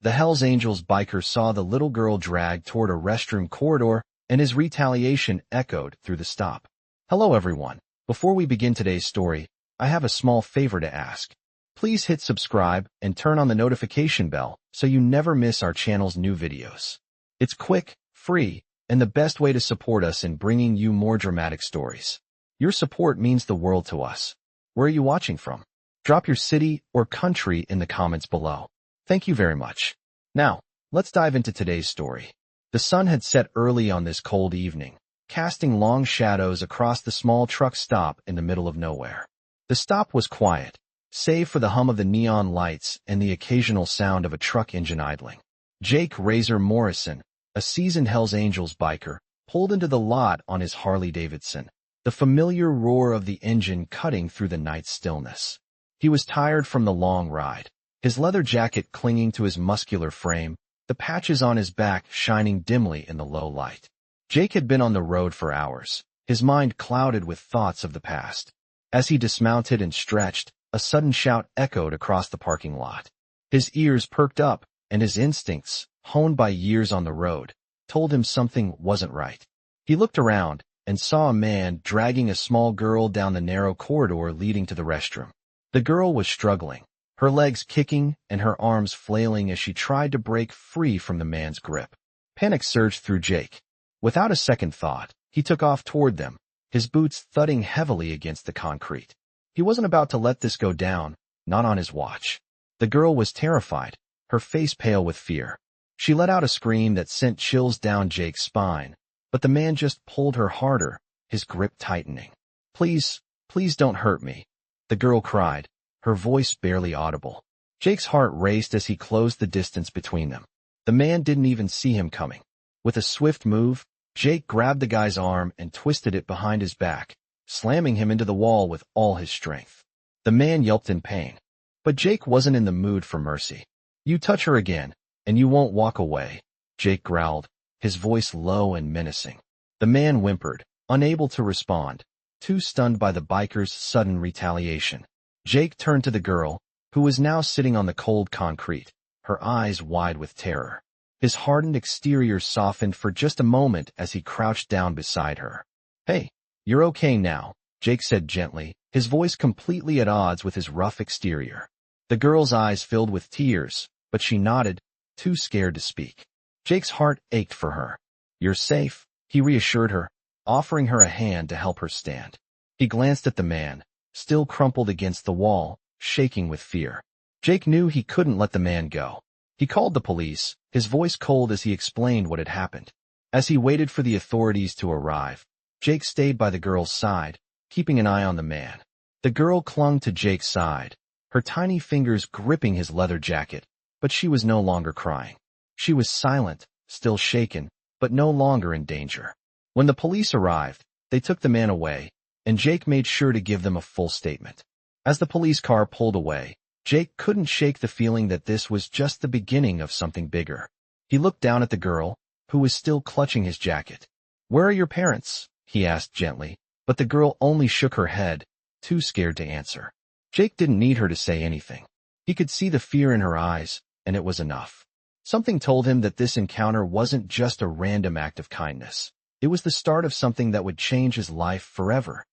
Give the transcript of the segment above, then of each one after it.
The Hells Angels biker saw the little girl dragged toward a restroom corridor, and his retaliation echoed through the stop. Hello everyone. Before we begin today's story, I have a small favor to ask. Please hit subscribe and turn on the notification bell so you never miss our channel's new videos. It's quick, free, and the best way to support us in bringing you more dramatic stories. Your support means the world to us. Where are you watching from? Drop your city or country in the comments below. Thank you very much. Now, let's dive into today's story. The sun had set early on this cold evening, casting long shadows across the small truck stop in the middle of nowhere. The stop was quiet, save for the hum of the neon lights and the occasional sound of a truck engine idling. Jake Razor Morrison, a seasoned Hells Angels biker, pulled into the lot on his Harley-Davidson, the familiar roar of the engine cutting through the night stillness. He was tired from the long ride, his leather jacket clinging to his muscular frame, the patches on his back shining dimly in the low light. Jake had been on the road for hours, his mind clouded with thoughts of the past. As he dismounted and stretched, a sudden shout echoed across the parking lot. His ears perked up, and his instincts, honed by years on the road, told him something wasn't right. He looked around and saw a man dragging a small girl down the narrow corridor leading to the restroom. The girl was struggling, her legs kicking and her arms flailing as she tried to break free from the man's grip. Panic surged through Jake. Without a second thought, he took off toward them, his boots thudding heavily against the concrete. He wasn't about to let this go down, not on his watch. The girl was terrified, her face pale with fear. She let out a scream that sent chills down Jake's spine, but the man just pulled her harder, his grip tightening. Please, please don't hurt me, the girl cried, her voice barely audible. Jake's heart raced as he closed the distance between them. The man didn't even see him coming. With a swift move, Jake grabbed the guy's arm and twisted it behind his back, slamming him into the wall with all his strength. The man yelped in pain, but Jake wasn't in the mood for mercy. You touch her again, and you won't walk away, Jake growled, his voice low and menacing. The man whimpered, unable to respond, too stunned by the biker's sudden retaliation. Jake turned to the girl, who was now sitting on the cold concrete, her eyes wide with terror. His hardened exterior softened for just a moment as he crouched down beside her. Hey, you're okay now, Jake said gently, his voice completely at odds with his rough exterior. The girl's eyes filled with tears, but she nodded, too scared to speak. Jake's heart ached for her. You're safe, he reassured her, offering her a hand to help her stand. He glanced at the man, still crumpled against the wall, shaking with fear. Jake knew he couldn't let the man go. He called the police, his voice cold as he explained what had happened. As he waited for the authorities to arrive, Jake stayed by the girl's side, keeping an eye on the man. The girl clung to Jake's side, her tiny fingers gripping his leather jacket, but she was no longer crying. She was silent, still shaken, but no longer in danger. When the police arrived, they took the man away, and Jake made sure to give them a full statement. As the police car pulled away, Jake couldn't shake the feeling that this was just the beginning of something bigger. He looked down at the girl, who was still clutching his jacket. Where are your parents? He asked gently, but the girl only shook her head, too scared to answer. Jake didn't need her to say anything. He could see the fear in her eyes, and it was enough. Something told him that this encounter wasn't just a random act of kindness. It was the start of something that would change his life forever.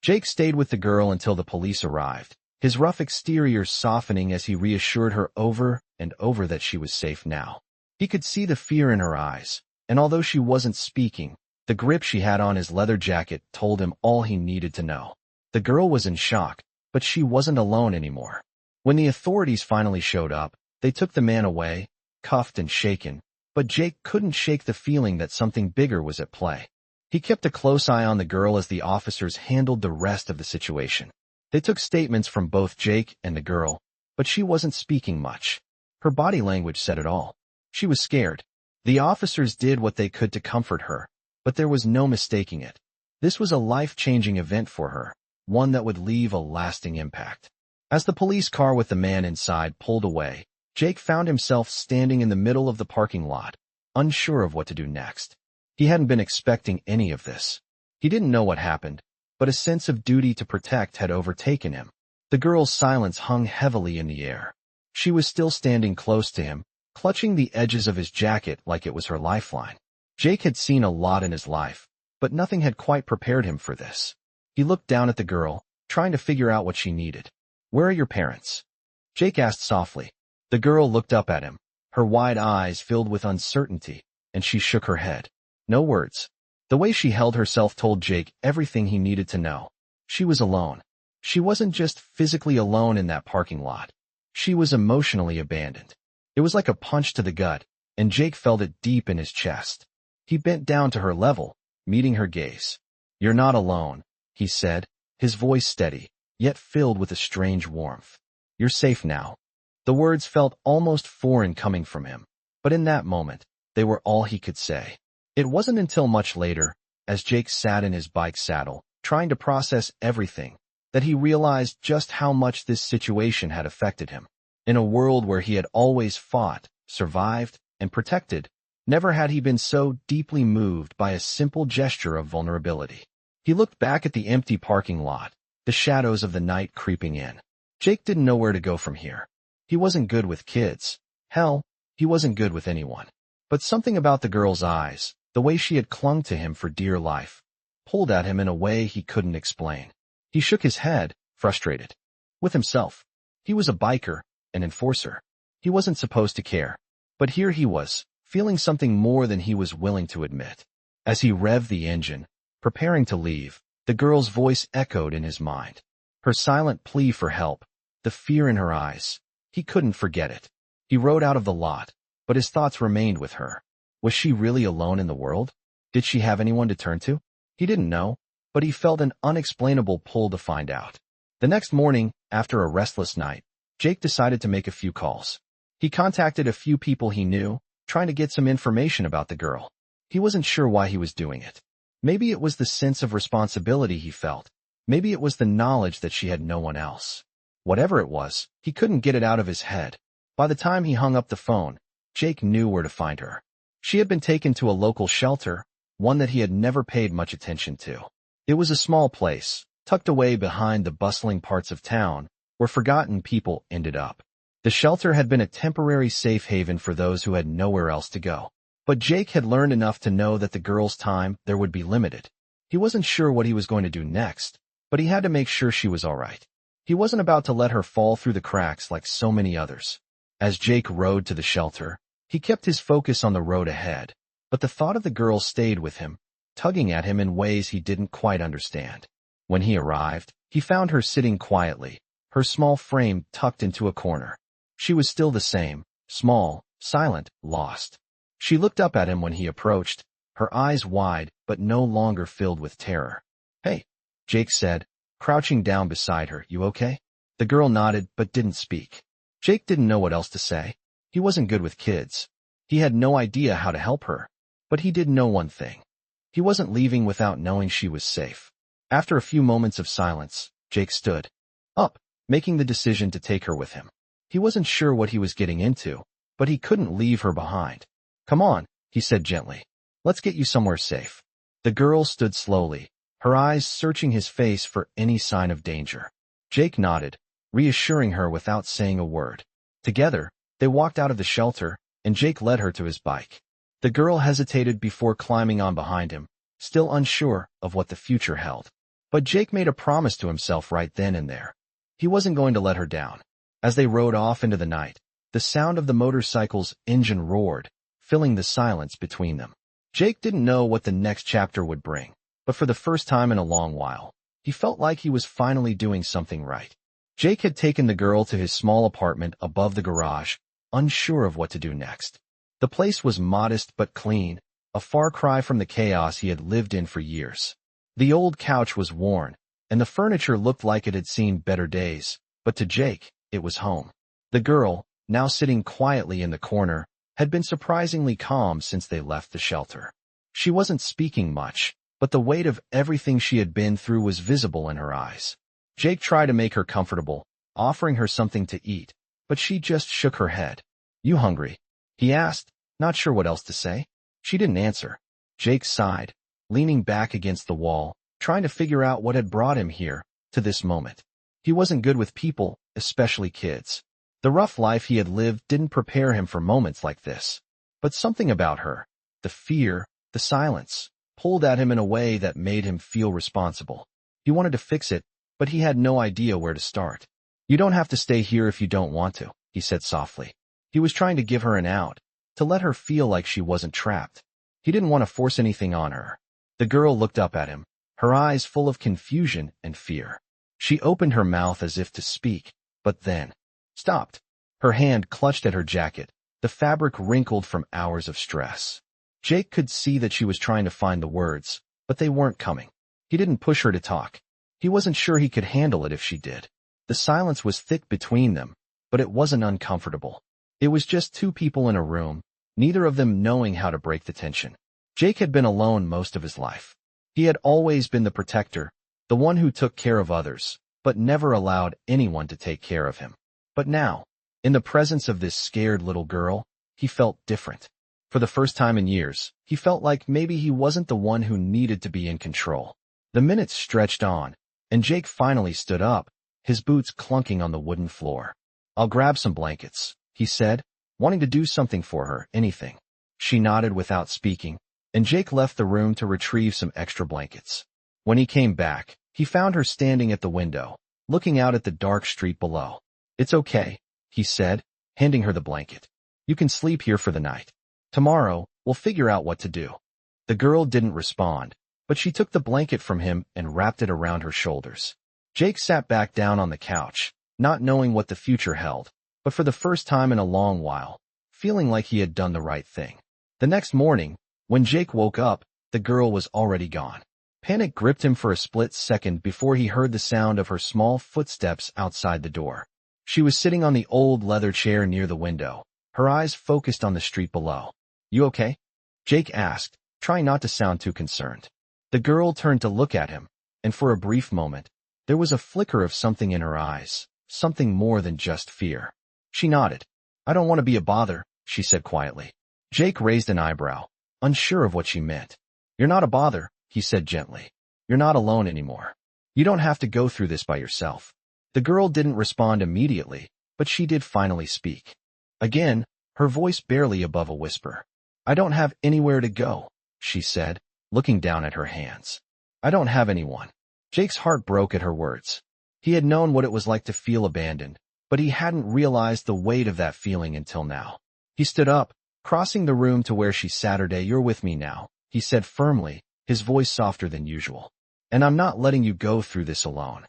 Jake stayed with the girl until the police arrived, his rough exterior softening as he reassured her over and over that she was safe now. He could see the fear in her eyes, and although she wasn't speaking, the grip she had on his leather jacket told him all he needed to know. The girl was in shock, but she wasn't alone anymore. When the authorities finally showed up, they took the man away, cuffed and shaken, but Jake couldn't shake the feeling that something bigger was at play. He kept a close eye on the girl as the officers handled the rest of the situation. They took statements from both Jake and the girl, but she wasn't speaking much. Her body language said it all. She was scared. The officers did what they could to comfort her, but there was no mistaking it. This was a life-changing event for her, one that would leave a lasting impact. As the police car with the man inside pulled away, Jake found himself standing in the middle of the parking lot, unsure of what to do next. He hadn't been expecting any of this. He didn't know what happened, but a sense of duty to protect had overtaken him. The girl's silence hung heavily in the air. She was still standing close to him, clutching the edges of his jacket like it was her lifeline. Jake had seen a lot in his life, but nothing had quite prepared him for this. He looked down at the girl, trying to figure out what she needed. "Where are your parents?" Jake asked softly. The girl looked up at him, her wide eyes filled with uncertainty, and she shook her head. No words. The way she held herself told Jake everything he needed to know. She was alone. She wasn't just physically alone in that parking lot. She was emotionally abandoned. It was like a punch to the gut, and Jake felt it deep in his chest. He bent down to her level, meeting her gaze. "You're not alone," he said, his voice steady, yet filled with a strange warmth. "You're safe now." The words felt almost foreign coming from him, but in that moment, they were all he could say. It wasn't until much later, as Jake sat in his bike saddle, trying to process everything, that he realized just how much this situation had affected him. In a world where he had always fought, survived, and protected, never had he been so deeply moved by a simple gesture of vulnerability. He looked back at the empty parking lot, the shadows of the night creeping in. Jake didn't know where to go from here. He wasn't good with kids. Hell, he wasn't good with anyone. But something about the girl's eyes, the way she had clung to him for dear life, pulled at him in a way he couldn't explain. He shook his head, frustrated. With himself. He was a biker, an enforcer. He wasn't supposed to care. But here he was, feeling something more than he was willing to admit. As he revved the engine, preparing to leave, the girl's voice echoed in his mind. Her silent plea for help, the fear in her eyes. He couldn't forget it. He rode out of the lot, but his thoughts remained with her. Was she really alone in the world? Did she have anyone to turn to? He didn't know, but he felt an unexplainable pull to find out. The next morning, after a restless night, Jake decided to make a few calls. He contacted a few people he knew, trying to get some information about the girl. He wasn't sure why he was doing it. Maybe it was the sense of responsibility he felt. Maybe it was the knowledge that she had no one else. Whatever it was, he couldn't get it out of his head. By the time he hung up the phone, Jake knew where to find her. She had been taken to a local shelter, one that he had never paid much attention to. It was a small place, tucked away behind the bustling parts of town, where forgotten people ended up. The shelter had been a temporary safe haven for those who had nowhere else to go. But Jake had learned enough to know that the girl's time there would be limited. He wasn't sure what he was going to do next, but he had to make sure she was all right. He wasn't about to let her fall through the cracks like so many others. As Jake rode to the shelter, he kept his focus on the road ahead, but the thought of the girl stayed with him, tugging at him in ways he didn't quite understand. When he arrived, he found her sitting quietly, her small frame tucked into a corner. She was still the same, small, silent, lost. She looked up at him when he approached, her eyes wide but no longer filled with terror. "Hey," Jake said, crouching down beside her. "You okay?" The girl nodded but didn't speak. Jake didn't know what else to say. He wasn't good with kids. He had no idea how to help her. But he did know one thing. He wasn't leaving without knowing she was safe. After a few moments of silence, Jake stood up, making the decision to take her with him. He wasn't sure what he was getting into, but he couldn't leave her behind. "Come on," he said gently. "Let's get you somewhere safe." The girl stood slowly, her eyes searching his face for any sign of danger. Jake nodded, reassuring her without saying a word. Together, they walked out of the shelter, and Jake led her to his bike. The girl hesitated before climbing on behind him, still unsure of what the future held. But Jake made a promise to himself right then and there. He wasn't going to let her down. As they rode off into the night, the sound of the motorcycle's engine roared, filling the silence between them. Jake didn't know what the next chapter would bring, but for the first time in a long while, he felt like he was finally doing something right. Jake had taken the girl to his small apartment above the garage, unsure of what to do next. The place was modest but clean, a far cry from the chaos he had lived in for years. The old couch was worn, and the furniture looked like it had seen better days, but to Jake, it was home. The girl, now sitting quietly in the corner, had been surprisingly calm since they left the shelter. She wasn't speaking much, but the weight of everything she had been through was visible in her eyes. Jake tried to make her comfortable, offering her something to eat, but she just shook her head. "You hungry?" he asked, not sure what else to say. She didn't answer. Jake sighed, leaning back against the wall, trying to figure out what had brought him here, to this moment. He wasn't good with people, especially kids. The rough life he had lived didn't prepare him for moments like this. But something about her, the fear, the silence, pulled at him in a way that made him feel responsible. He wanted to fix it, but he had no idea where to start. "You don't have to stay here if you don't want to," he said softly. He was trying to give her an out, to let her feel like she wasn't trapped. He didn't want to force anything on her. The girl looked up at him, her eyes full of confusion and fear. She opened her mouth as if to speak, but then stopped. Her hand clutched at her jacket, the fabric wrinkled from hours of stress. Jake could see that she was trying to find the words, but they weren't coming. He didn't push her to talk. He wasn't sure he could handle it if she did. The silence was thick between them, but it wasn't uncomfortable. It was just two people in a room, neither of them knowing how to break the tension. Jake had been alone most of his life. He had always been the protector, the one who took care of others, but never allowed anyone to take care of him. But now, in the presence of this scared little girl, he felt different. For the first time in years, he felt like maybe he wasn't the one who needed to be in control. The minutes stretched on, and Jake finally stood up, his boots clunking on the wooden floor. "I'll grab some blankets," he said, wanting to do something for her, anything. She nodded without speaking, and Jake left the room to retrieve some extra blankets. When he came back, he found her standing at the window, looking out at the dark street below. "It's okay," he said, handing her the blanket. "You can sleep here for the night. Tomorrow, we'll figure out what to do." The girl didn't respond, but she took the blanket from him and wrapped it around her shoulders. Jake sat back down on the couch, not knowing what the future held, but for the first time in a long while, feeling like he had done the right thing. The next morning, when Jake woke up, the girl was already gone. Panic gripped him for a split second before he heard the sound of her small footsteps outside the door. She was sitting on the old leather chair near the window, her eyes focused on the street below. "You okay?" Jake asked, trying not to sound too concerned. The girl turned to look at him, and for a brief moment, there was a flicker of something in her eyes, something more than just fear. She nodded. "I don't want to be a bother," she said quietly. Jake raised an eyebrow, unsure of what she meant. "You're not a bother," he said gently. "You're not alone anymore. You don't have to go through this by yourself." The girl didn't respond immediately, but she did finally speak. Again, her voice barely above a whisper. "I don't have anywhere to go," she said, looking down at her hands. "I don't have anyone." Jake's heart broke at her words. He had known what it was like to feel abandoned, but he hadn't realized the weight of that feeling until now. He stood up, crossing the room to where she sat. "You're with me now," he said firmly, his voice softer than usual. "And I'm not letting you go through this alone."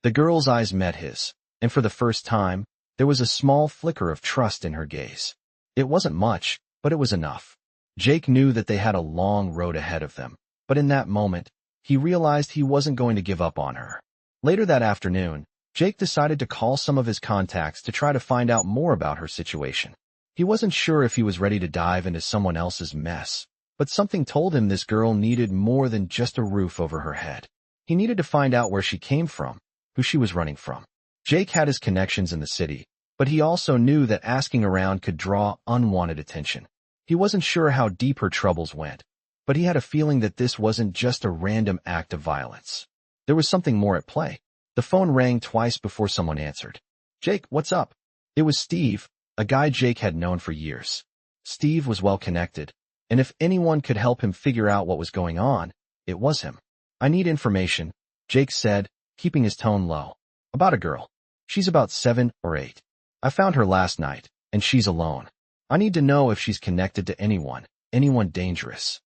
The girl's eyes met his, and for the first time, there was a small flicker of trust in her gaze. It wasn't much, but it was enough. Jake knew that they had a long road ahead of them, but in that moment, he realized he wasn't going to give up on her. Later that afternoon, Jake decided to call some of his contacts to try to find out more about her situation. He wasn't sure if he was ready to dive into someone else's mess, but something told him this girl needed more than just a roof over her head. He needed to find out where she came from, who she was running from. Jake had his connections in the city, but he also knew that asking around could draw unwanted attention. He wasn't sure how deep her troubles went, but he had a feeling that this wasn't just a random act of violence. There was something more at play. The phone rang twice before someone answered. "Jake, what's up?" It was Steve, a guy Jake had known for years. Steve was well connected, and if anyone could help him figure out what was going on, it was him. "I need information," Jake said, keeping his tone low. "About a girl. She's about 7 or 8. I found her last night, and she's alone. I need to know if she's connected to anyone dangerous."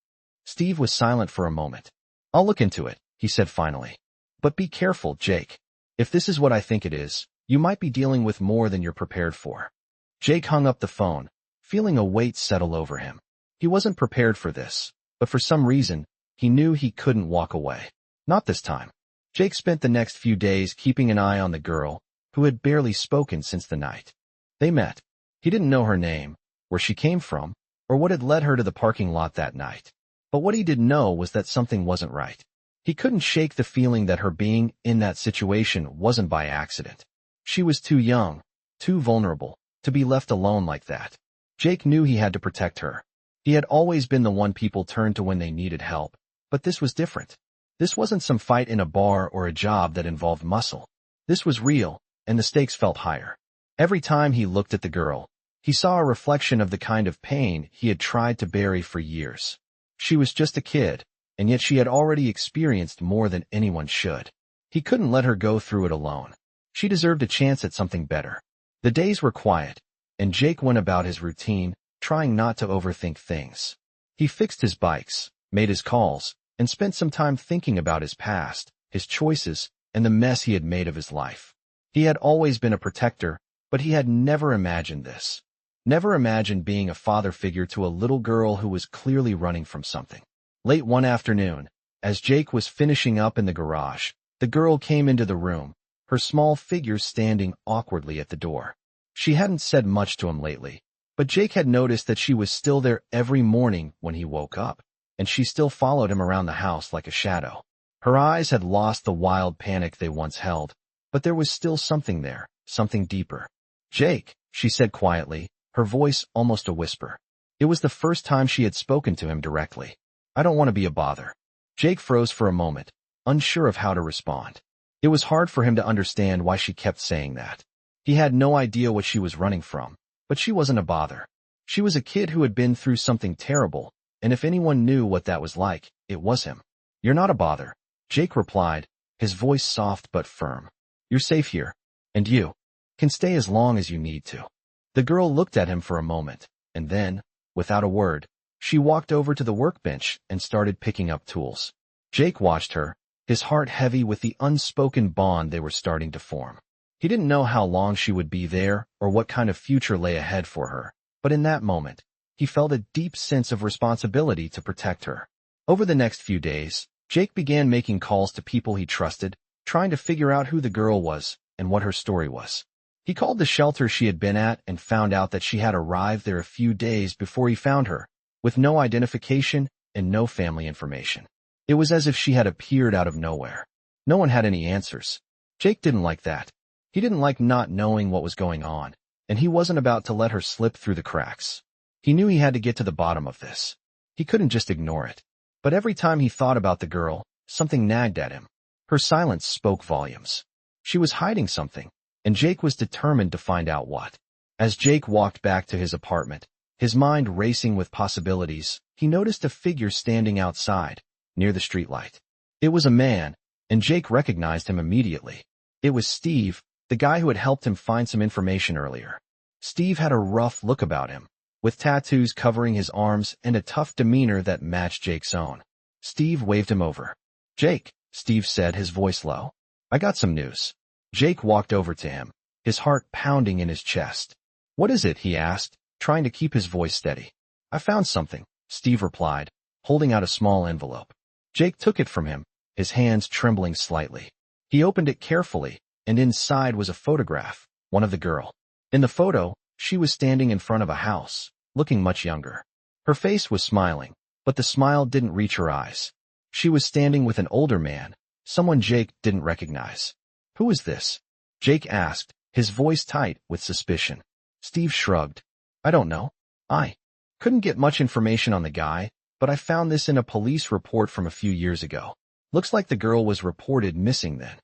Steve was silent for a moment. "I'll look into it," he said finally. "But be careful, Jake. If this is what I think it is, you might be dealing with more than you're prepared for." Jake hung up the phone, feeling a weight settle over him. He wasn't prepared for this, but for some reason, he knew he couldn't walk away. Not this time. Jake spent the next few days keeping an eye on the girl, who had barely spoken since the night. They met. He didn't know her name, where she came from, or what had led her to the parking lot that night. But what he did know was that something wasn't right. He couldn't shake the feeling that her being in that situation wasn't by accident. She was too young, too vulnerable, to be left alone like that. Jake knew he had to protect her. He had always been the one people turned to when they needed help, but this was different. This wasn't some fight in a bar or a job that involved muscle. This was real, and the stakes felt higher. Every time he looked at the girl, he saw a reflection of the kind of pain he had tried to bury for years. She was just a kid, and yet she had already experienced more than anyone should. He couldn't let her go through it alone. She deserved a chance at something better. The days were quiet, and Jake went about his routine, trying not to overthink things. He fixed his bikes, made his calls, and spent some time thinking about his past, his choices, and the mess he had made of his life. He had always been a protector, but he had never imagined this. Never imagined being a father figure to a little girl who was clearly running from something. Late one afternoon, as Jake was finishing up in the garage, the girl came into the room, her small figure standing awkwardly at the door. She hadn't said much to him lately, but Jake had noticed that she was still there every morning when he woke up, and she still followed him around the house like a shadow. Her eyes had lost the wild panic they once held, but there was still something there, something deeper. "Jake," she said quietly, her voice almost a whisper. It was the first time she had spoken to him directly. "I don't want to be a bother." Jake froze for a moment, unsure of how to respond. It was hard for him to understand why she kept saying that. He had no idea what she was running from, but she wasn't a bother. She was a kid who had been through something terrible, and if anyone knew what that was like, it was him. "You're not a bother," Jake replied, his voice soft but firm. "You're safe here, and you can stay as long as you need to." The girl looked at him for a moment, and then, without a word, she walked over to the workbench and started picking up tools. Jake watched her, his heart heavy with the unspoken bond they were starting to form. He didn't know how long she would be there or what kind of future lay ahead for her, but in that moment, he felt a deep sense of responsibility to protect her. Over the next few days, Jake began making calls to people he trusted, trying to figure out who the girl was and what her story was. He called the shelter she had been at and found out that she had arrived there a few days before he found her, with no identification and no family information. It was as if she had appeared out of nowhere. No one had any answers. Jake didn't like that. He didn't like not knowing what was going on, and he wasn't about to let her slip through the cracks. He knew he had to get to the bottom of this. He couldn't just ignore it. But every time he thought about the girl, something nagged at him. Her silence spoke volumes. She was hiding something, and Jake was determined to find out what. As Jake walked back to his apartment, his mind racing with possibilities, he noticed a figure standing outside, near the streetlight. It was a man, and Jake recognized him immediately. It was Steve, the guy who had helped him find some information earlier. Steve had a rough look about him, with tattoos covering his arms and a tough demeanor that matched Jake's own. Steve waved him over. "Jake," Steve said, his voice low. "I got some news." Jake walked over to him, his heart pounding in his chest. "What is it?" he asked, trying to keep his voice steady. "I found something," Steve replied, holding out a small envelope. Jake took it from him, his hands trembling slightly. He opened it carefully, and inside was a photograph, one of the girl. In the photo, she was standing in front of a house, looking much younger. Her face was smiling, but the smile didn't reach her eyes. She was standing with an older man, someone Jake didn't recognize. "Who is this?" Jake asked, his voice tight with suspicion. Steve shrugged. "I don't know. I couldn't get much information on the guy, but I found this in a police report from a few years ago. Looks like the girl was reported missing then."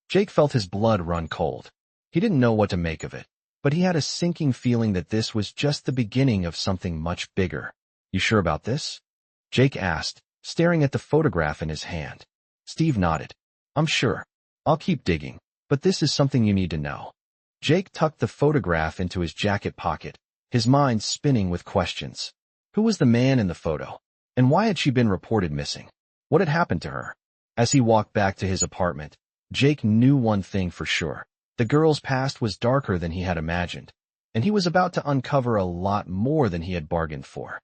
Jake felt his blood run cold. He didn't know what to make of it, but he had a sinking feeling that this was just the beginning of something much bigger. "You sure about this?" Jake asked, staring at the photograph in his hand. Steve nodded. "I'm sure. I'll keep digging, but this is something you need to know." Jake tucked the photograph into his jacket pocket, his mind spinning with questions. Who was the man in the photo? And why had she been reported missing? What had happened to her? As he walked back to his apartment, Jake knew one thing for sure. The girl's past was darker than he had imagined, and he was about to uncover a lot more than he had bargained for.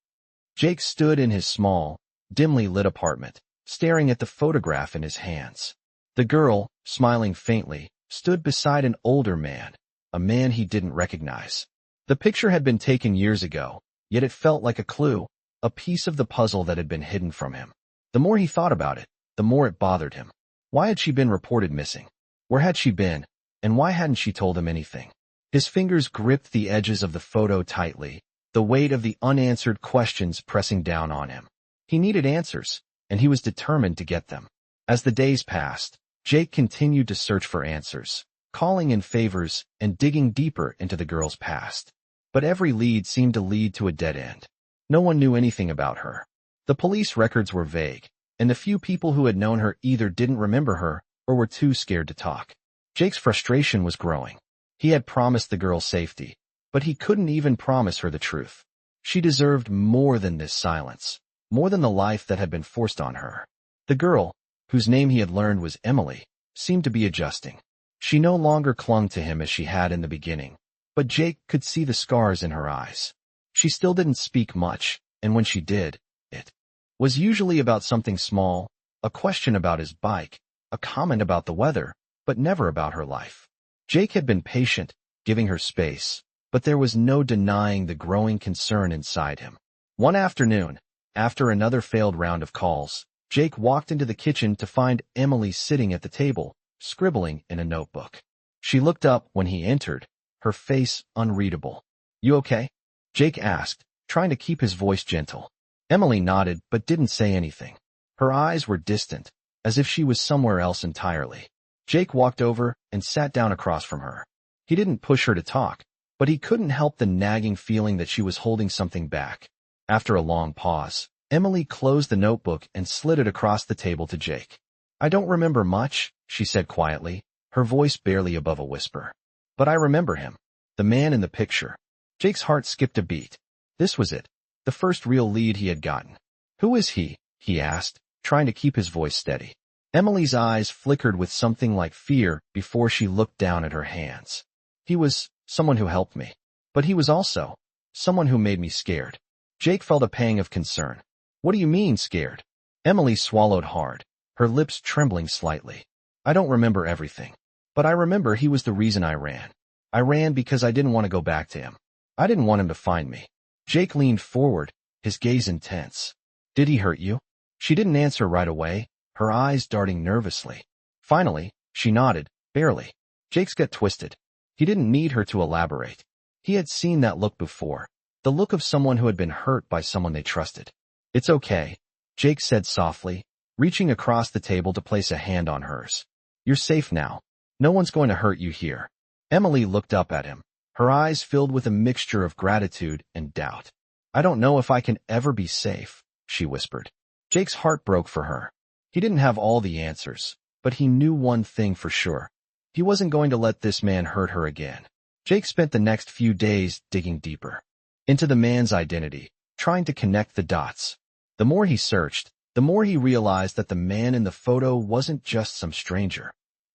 Jake stood in his small, dimly lit apartment, staring at the photograph in his hands. The girl, smiling faintly, stood beside an older man, a man he didn't recognize. The picture had been taken years ago, yet it felt like a clue, a piece of the puzzle that had been hidden from him. The more he thought about it, the more it bothered him. Why had she been reported missing? Where had she been, and why hadn't she told him anything? His fingers gripped the edges of the photo tightly, the weight of the unanswered questions pressing down on him. He needed answers, and he was determined to get them. As the days passed, Jake continued to search for answers. calling in favors and digging deeper into the girl's past. But every lead seemed to lead to a dead end. No one knew anything about her. The police records were vague, and the few people who had known her either didn't remember her or were too scared to talk. Jake's frustration was growing. He had promised the girl safety, but he couldn't even promise her the truth. She deserved more than this silence, more than the life that had been forced on her. The girl, whose name he had learned was Emily, seemed to be adjusting. She no longer clung to him as she had in the beginning, but Jake could see the scars in her eyes. She still didn't speak much, and when she did, it was usually about something small, a question about his bike, a comment about the weather, but never about her life. Jake had been patient, giving her space, but there was no denying the growing concern inside him. One afternoon, after another failed round of calls, Jake walked into the kitchen to find Emily sitting at the table, scribbling in a notebook. She looked up when he entered, her face unreadable. "You okay?" Jake asked, trying to keep his voice gentle. Emily nodded but didn't say anything. Her eyes were distant, as if she was somewhere else entirely. Jake walked over and sat down across from her. He didn't push her to talk, but he couldn't help the nagging feeling that she was holding something back. After a long pause, Emily closed the notebook and slid it across the table to Jake. "I don't remember much," she said quietly, her voice barely above a whisper. "But I remember him. The man in the picture." Jake's heart skipped a beat. This was it, the first real lead he had gotten. "Who is he?" he asked, trying to keep his voice steady. Emily's eyes flickered with something like fear before she looked down at her hands. "He was someone who helped me. But he was also someone who made me scared." Jake felt a pang of concern. "What do you mean, scared?" Emily swallowed hard, her lips trembling slightly. "I don't remember everything. But I remember he was the reason I ran. I ran because I didn't want to go back to him. I didn't want him to find me." Jake leaned forward, his gaze intense. "Did he hurt you?" She didn't answer right away, her eyes darting nervously. Finally, she nodded, barely. Jake's gut twisted. He didn't need her to elaborate. He had seen that look before, the look of someone who had been hurt by someone they trusted. "It's okay," Jake said softly, reaching across the table to place a hand on hers. "You're safe now. No one's going to hurt you here." Emily looked up at him, her eyes filled with a mixture of gratitude and doubt. "I don't know if I can ever be safe," she whispered. Jake's heart broke for her. He didn't have all the answers, but he knew one thing for sure. He wasn't going to let this man hurt her again. Jake spent the next few days digging deeper into the man's identity, trying to connect the dots. The more he searched, the more he realized that the man in the photo wasn't just some stranger.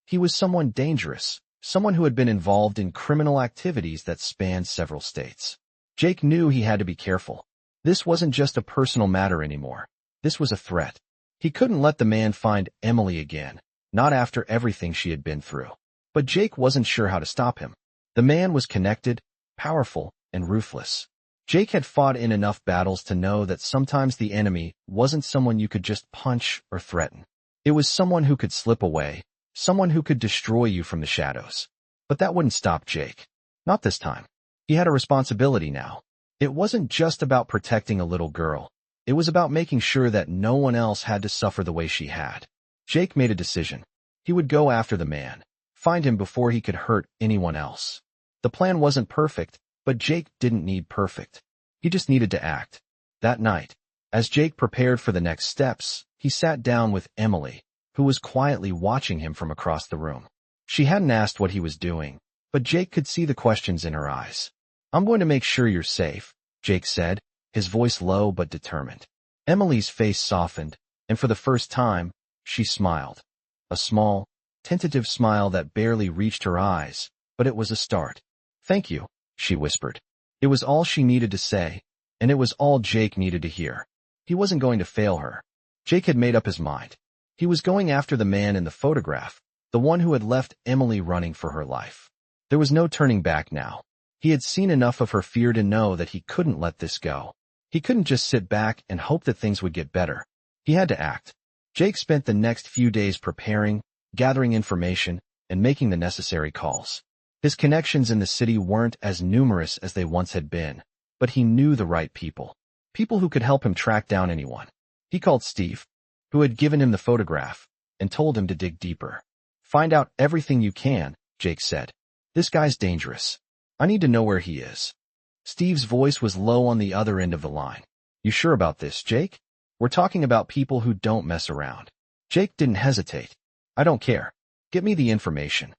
He was someone dangerous, someone who had been involved in criminal activities that spanned several states. Jake knew he had to be careful. This wasn't just a personal matter anymore. This was a threat. He couldn't let the man find Emily again, not after everything she had been through. But Jake wasn't sure how to stop him. The man was connected, powerful, and ruthless. Jake had fought in enough battles to know that sometimes the enemy wasn't someone you could just punch or threaten. It was someone who could slip away, someone who could destroy you from the shadows. But that wouldn't stop Jake. Not this time. He had a responsibility now. It wasn't just about protecting a little girl. It was about making sure that no one else had to suffer the way she had. Jake made a decision. He would go after the man, find him before he could hurt anyone else. The plan wasn't perfect, but Jake didn't need perfect. He just needed to act. That night, as Jake prepared for the next steps, he sat down with Emily, who was quietly watching him from across the room. She hadn't asked what he was doing, but Jake could see the questions in her eyes. "I'm going to make sure you're safe," Jake said, his voice low but determined. Emily's face softened, and for the first time, she smiled. A small, tentative smile that barely reached her eyes, but it was a start. "Thank you," she whispered. It was all she needed to say, and it was all Jake needed to hear. He wasn't going to fail her. Jake had made up his mind. He was going after the man in the photograph, the one who had left Emily running for her life. There was no turning back now. He had seen enough of her fear to know that he couldn't let this go. He couldn't just sit back and hope that things would get better. He had to act. Jake spent the next few days preparing, gathering information, and making the necessary calls. His connections in the city weren't as numerous as they once had been, but he knew the right people. People who could help him track down anyone. He called Steve, who had given him the photograph, and told him to dig deeper. "Find out everything you can," Jake said. This guy's dangerous. I need to know where he is. Steve's voice was low on the other end of the line. You sure about this, Jake? We're talking about people who don't mess around. Jake didn't hesitate. I don't care. Get me the information.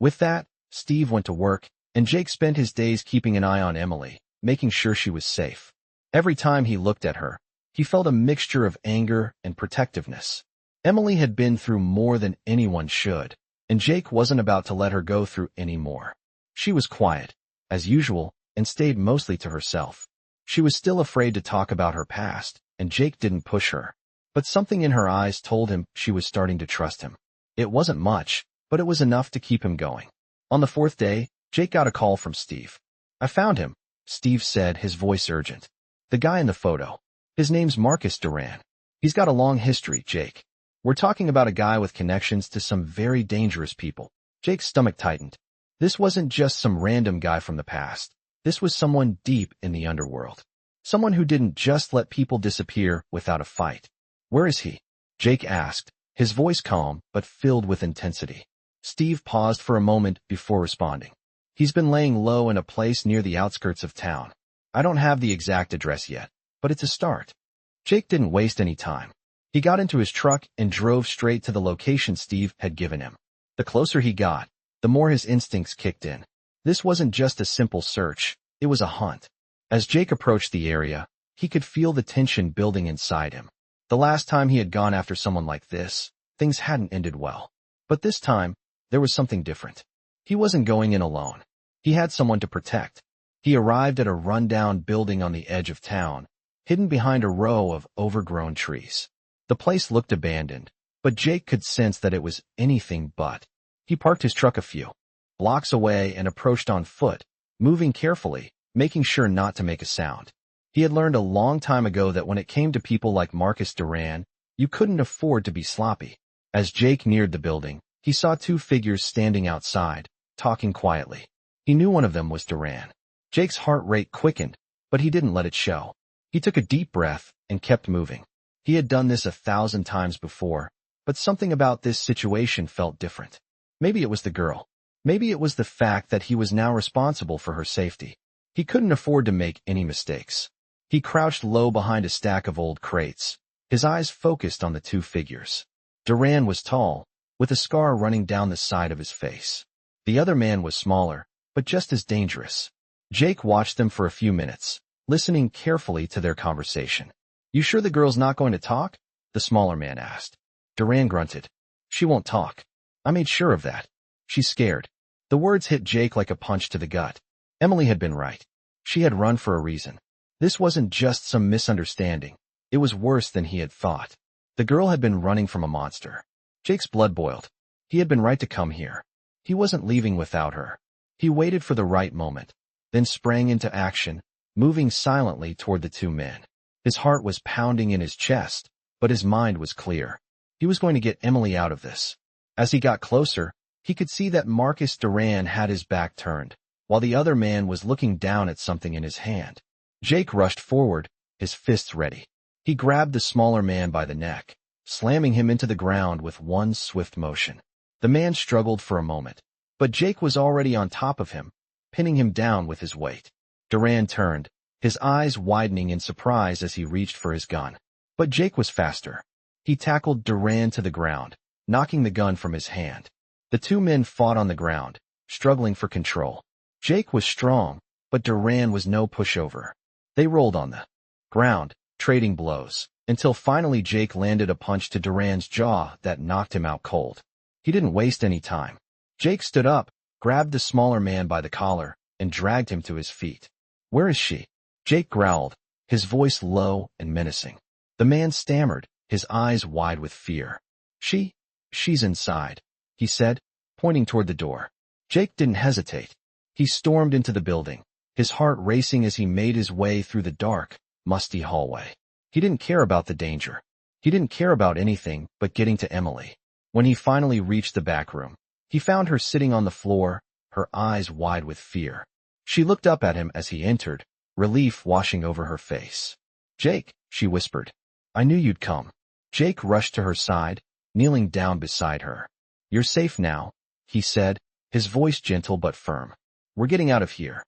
With that, Steve went to work, and Jake spent his days keeping an eye on Emily, making sure she was safe. Every time he looked at her, he felt a mixture of anger and protectiveness. Emily had been through more than anyone should, and Jake wasn't about to let her go through any more. She was quiet, as usual, and stayed mostly to herself. She was still afraid to talk about her past, and Jake didn't push her. But something in her eyes told him she was starting to trust him. It wasn't much, but it was enough to keep him going. On the fourth day, Jake got a call from Steve. I found him, Steve said, his voice urgent. The guy in the photo. His name's Marcus Duran. He's got a long history, Jake. We're talking about a guy with connections to some very dangerous people. Jake's stomach tightened. This wasn't just some random guy from the past. This was someone deep in the underworld. Someone who didn't just let people disappear without a fight. Where is he? Jake asked, his voice calm but filled with intensity. Steve paused for a moment before responding. He's been laying low in a place near the outskirts of town. I don't have the exact address yet, but it's a start. Jake didn't waste any time. He got into his truck and drove straight to the location Steve had given him. The closer he got, the more his instincts kicked in. This wasn't just a simple search, it was a hunt. As Jake approached the area, he could feel the tension building inside him. The last time he had gone after someone like this, things hadn't ended well. But this time, there was something different. He wasn't going in alone. He had someone to protect. He arrived at a rundown building on the edge of town, hidden behind a row of overgrown trees. The place looked abandoned, but Jake could sense that it was anything but. He parked his truck a few blocks away and approached on foot, moving carefully, making sure not to make a sound. He had learned a long time ago that when it came to people like Marcus Duran, you couldn't afford to be sloppy. As Jake neared the building, he saw two figures standing outside, talking quietly. He knew one of them was Duran. Jake's heart rate quickened, but he didn't let it show. He took a deep breath and kept moving. He had done this 1,000 times before, but something about this situation felt different. Maybe it was the girl. Maybe it was the fact that he was now responsible for her safety. He couldn't afford to make any mistakes. He crouched low behind a stack of old crates, his eyes focused on the two figures. Duran was tall, with a scar running down the side of his face. The other man was smaller, but just as dangerous. Jake watched them for a few minutes, listening carefully to their conversation. You sure the girl's not going to talk? The smaller man asked. Duran grunted. She won't talk. I made sure of that. She's scared. The words hit Jake like a punch to the gut. Emily had been right. She had run for a reason. This wasn't just some misunderstanding. It was worse than he had thought. The girl had been running from a monster. Jake's blood boiled. He had been right to come here. He wasn't leaving without her. He waited for the right moment, then sprang into action, moving silently toward the two men. His heart was pounding in his chest, but his mind was clear. He was going to get Emily out of this. As he got closer, he could see that Marcus Duran had his back turned, while the other man was looking down at something in his hand. Jake rushed forward, his fists ready. He grabbed the smaller man by the neck, slamming him into the ground with one swift motion. The man struggled for a moment, but Jake was already on top of him, pinning him down with his weight. Duran turned, his eyes widening in surprise as he reached for his gun. But Jake was faster. He tackled Duran to the ground, knocking the gun from his hand. The two men fought on the ground, struggling for control. Jake was strong, but Duran was no pushover. They rolled on the ground, trading blows, until finally Jake landed a punch to Duran's jaw that knocked him out cold. He didn't waste any time. Jake stood up, grabbed the smaller man by the collar, and dragged him to his feet. Where is she? Jake growled, his voice low and menacing. The man stammered, his eyes wide with fear. She's inside, he said, pointing toward the door. Jake didn't hesitate. He stormed into the building, his heart racing as he made his way through the dark, musty hallway. He didn't care about the danger. He didn't care about anything but getting to Emily. When he finally reached the back room, he found her sitting on the floor, her eyes wide with fear. She looked up at him as he entered, relief washing over her face. Jake, she whispered. I knew you'd come. Jake rushed to her side, kneeling down beside her. You're safe now, he said, his voice gentle but firm. "We're getting out of here."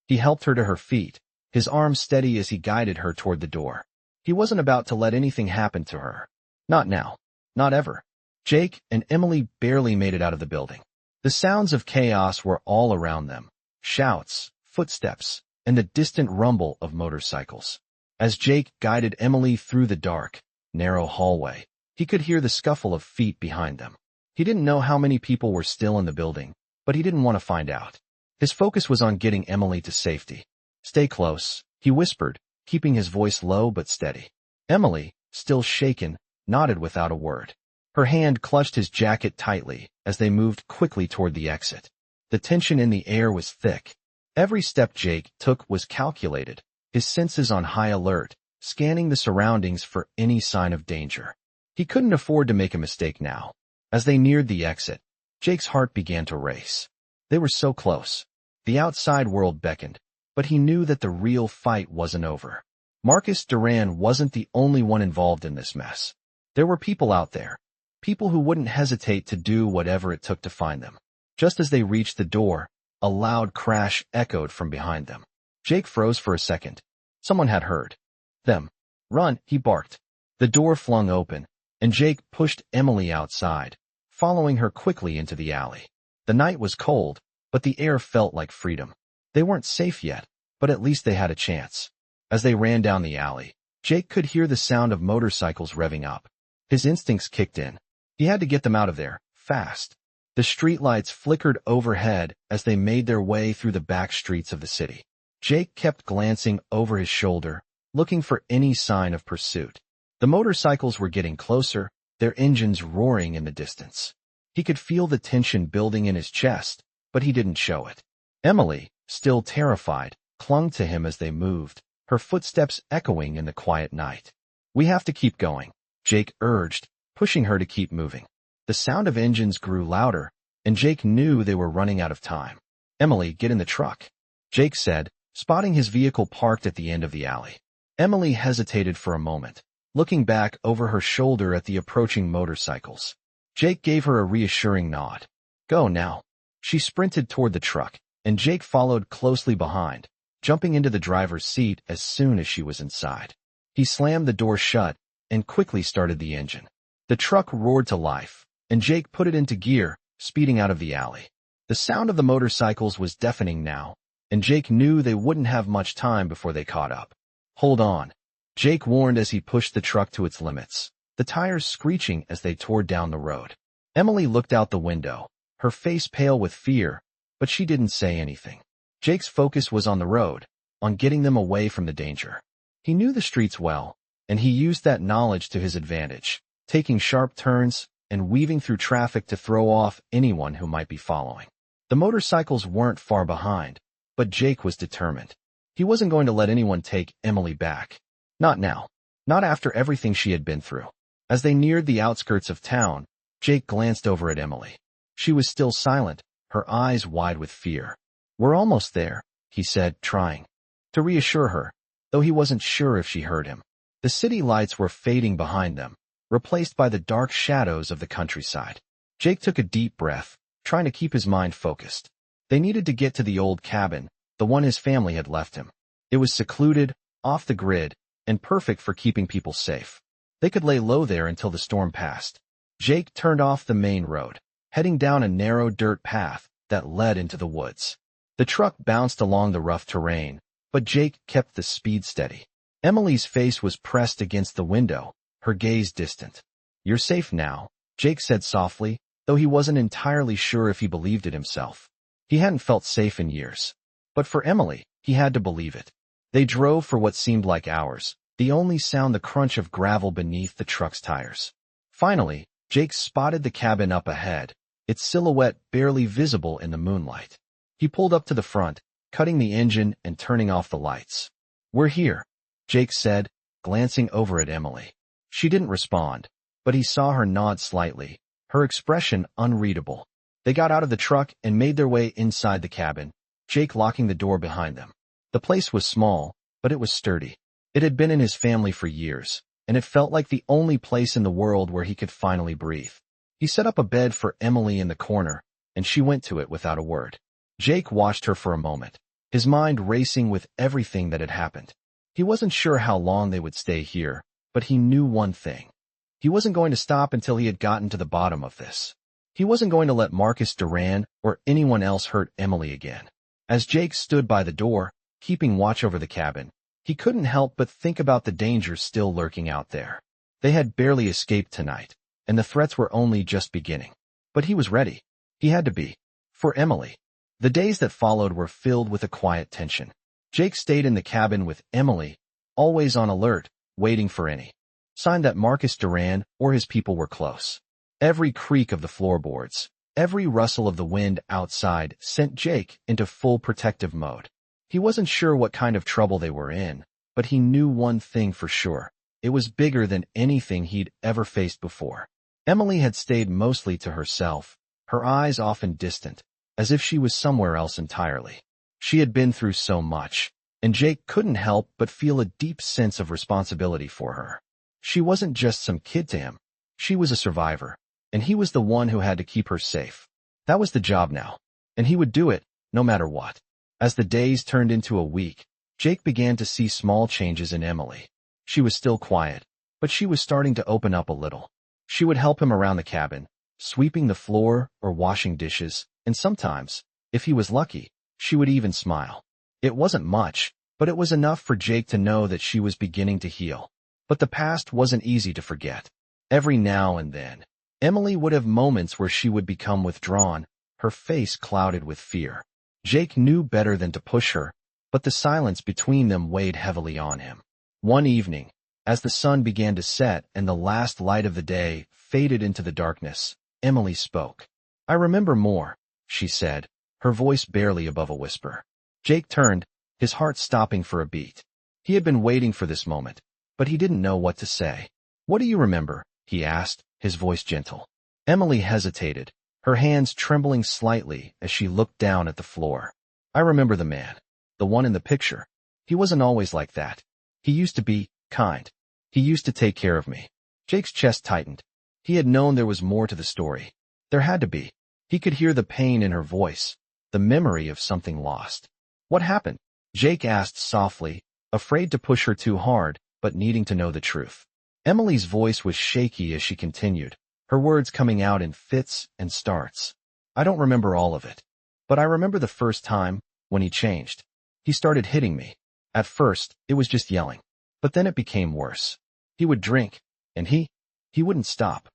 He helped her to her feet, his arm steady as he guided her toward the door. He wasn't about to let anything happen to her. Not now. Not ever. Jake and Emily barely made it out of the building. The sounds of chaos were all around them. Shouts, footsteps, and the distant rumble of motorcycles. As Jake guided Emily through the dark, narrow hallway, he could hear the scuffle of feet behind them. He didn't know how many people were still in the building, but he didn't want to find out. His focus was on getting Emily to safety. "Stay close," he whispered, keeping his voice low but steady. Emily, still shaken, nodded without a word. Her hand clutched his jacket tightly as they moved quickly toward the exit. The tension in the air was thick. Every step Jake took was calculated, his senses on high alert, scanning the surroundings for any sign of danger. He couldn't afford to make a mistake now. As they neared the exit, Jake's heart began to race. They were so close. The outside world beckoned, but he knew that the real fight wasn't over. Marcus Duran wasn't the only one involved in this mess. There were people out there, people who wouldn't hesitate to do whatever it took to find them. Just as they reached the door, a loud crash echoed from behind them. Jake froze for a second. Someone had heard them. "Run," he barked. The door flung open, and Jake pushed Emily outside, following her quickly into the alley. The night was cold, but the air felt like freedom. They weren't safe yet, but at least they had a chance. As they ran down the alley, Jake could hear the sound of motorcycles revving up. His instincts kicked in. He had to get them out of there, fast. The streetlights flickered overhead as they made their way through the back streets of the city. Jake kept glancing over his shoulder, looking for any sign of pursuit. The motorcycles were getting closer, their engines roaring in the distance. He could feel the tension building in his chest, but he didn't show it. Emily, still terrified, clung to him as they moved, her footsteps echoing in the quiet night. "We have to keep going," Jake urged, pushing her to keep moving. The sound of engines grew louder, and Jake knew they were running out of time. "Emily, get in the truck," Jake said, spotting his vehicle parked at the end of the alley. Emily hesitated for a moment, looking back over her shoulder at the approaching motorcycles. Jake gave her a reassuring nod. "Go now." She sprinted toward the truck, and Jake followed closely behind, jumping into the driver's seat as soon as she was inside. He slammed the door shut and quickly started the engine. The truck roared to life, and Jake put it into gear, speeding out of the alley. The sound of the motorcycles was deafening now, and Jake knew they wouldn't have much time before they caught up. "Hold on," Jake warned as he pushed the truck to its limits, the tires screeching as they tore down the road. Emily looked out the window, her face pale with fear, but she didn't say anything. Jake's focus was on the road, on getting them away from the danger. He knew the streets well, and he used that knowledge to his advantage, taking sharp turns and weaving through traffic to throw off anyone who might be following. The motorcycles weren't far behind, but Jake was determined. He wasn't going to let anyone take Emily back. Not now. Not after everything she had been through. As they neared the outskirts of town, Jake glanced over at Emily. She was still silent, her eyes wide with fear. "We're almost there," he said, trying to reassure her, though he wasn't sure if she heard him. The city lights were fading behind them, replaced by the dark shadows of the countryside. Jake took a deep breath, trying to keep his mind focused. They needed to get to the old cabin, the one his family had left him. It was secluded, off the grid, and perfect for keeping people safe. They could lay low there until the storm passed. Jake turned off the main road, heading down a narrow dirt path that led into the woods. The truck bounced along the rough terrain, but Jake kept the speed steady. Emily's face was pressed against the window, her gaze distant. "You're safe now," Jake said softly, though he wasn't entirely sure if he believed it himself. He hadn't felt safe in years. But for Emily, he had to believe it. They drove for what seemed like hours, the only sound the crunch of gravel beneath the truck's tires. Finally, Jake spotted the cabin up ahead, its silhouette barely visible in the moonlight. He pulled up to the front, cutting the engine and turning off the lights. "We're here," Jake said, glancing over at Emily. She didn't respond, but he saw her nod slightly, her expression unreadable. They got out of the truck and made their way inside the cabin, Jake locking the door behind them. The place was small, but it was sturdy. It had been in his family for years, and it felt like the only place in the world where he could finally breathe. He set up a bed for Emily in the corner, and she went to it without a word. Jake watched her for a moment, his mind racing with everything that had happened. He wasn't sure how long they would stay here, but he knew one thing. He wasn't going to stop until he had gotten to the bottom of this. He wasn't going to let Marcus Duran or anyone else hurt Emily again. As Jake stood by the door, keeping watch over the cabin, he couldn't help but think about the dangers still lurking out there. They had barely escaped tonight, and the threats were only just beginning. But he was ready. He had to be. For Emily. The days that followed were filled with a quiet tension. Jake stayed in the cabin with Emily, always on alert, waiting for any sign that Marcus Duran or his people were close. Every creak of the floorboards, every rustle of the wind outside sent Jake into full protective mode. He wasn't sure what kind of trouble they were in, but he knew one thing for sure. It was bigger than anything he'd ever faced before. Emily had stayed mostly to herself, her eyes often distant, as if she was somewhere else entirely. She had been through so much, and Jake couldn't help but feel a deep sense of responsibility for her. She wasn't just some kid to him. She was a survivor, and he was the one who had to keep her safe. That was the job now, and he would do it, no matter what. As the days turned into a week, Jake began to see small changes in Emily. She was still quiet, but she was starting to open up a little. She would help him around the cabin, sweeping the floor or washing dishes, and sometimes, if he was lucky, she would even smile. It wasn't much, but it was enough for Jake to know that she was beginning to heal. But the past wasn't easy to forget. Every now and then, Emily would have moments where she would become withdrawn, her face clouded with fear. Jake knew better than to push her, but the silence between them weighed heavily on him. One evening, as the sun began to set and the last light of the day faded into the darkness, Emily spoke. "I remember more," she said, her voice barely above a whisper. Jake turned, his heart stopping for a beat. He had been waiting for this moment, but he didn't know what to say. "What do you remember?" he asked, his voice gentle. Emily hesitated, her hands trembling slightly as she looked down at the floor. "I remember the man. The one in the picture. He wasn't always like that. He used to be kind. He used to take care of me." Jake's chest tightened. He had known there was more to the story. There had to be. He could hear the pain in her voice, the memory of something lost. "What happened?" Jake asked softly, afraid to push her too hard, but needing to know the truth. Emily's voice was shaky as she continued, her words coming out in fits and starts. "I don't remember all of it, but I remember the first time, when he changed. He started hitting me. At first, it was just yelling, but then it became worse. He would drink, and he wouldn't stop."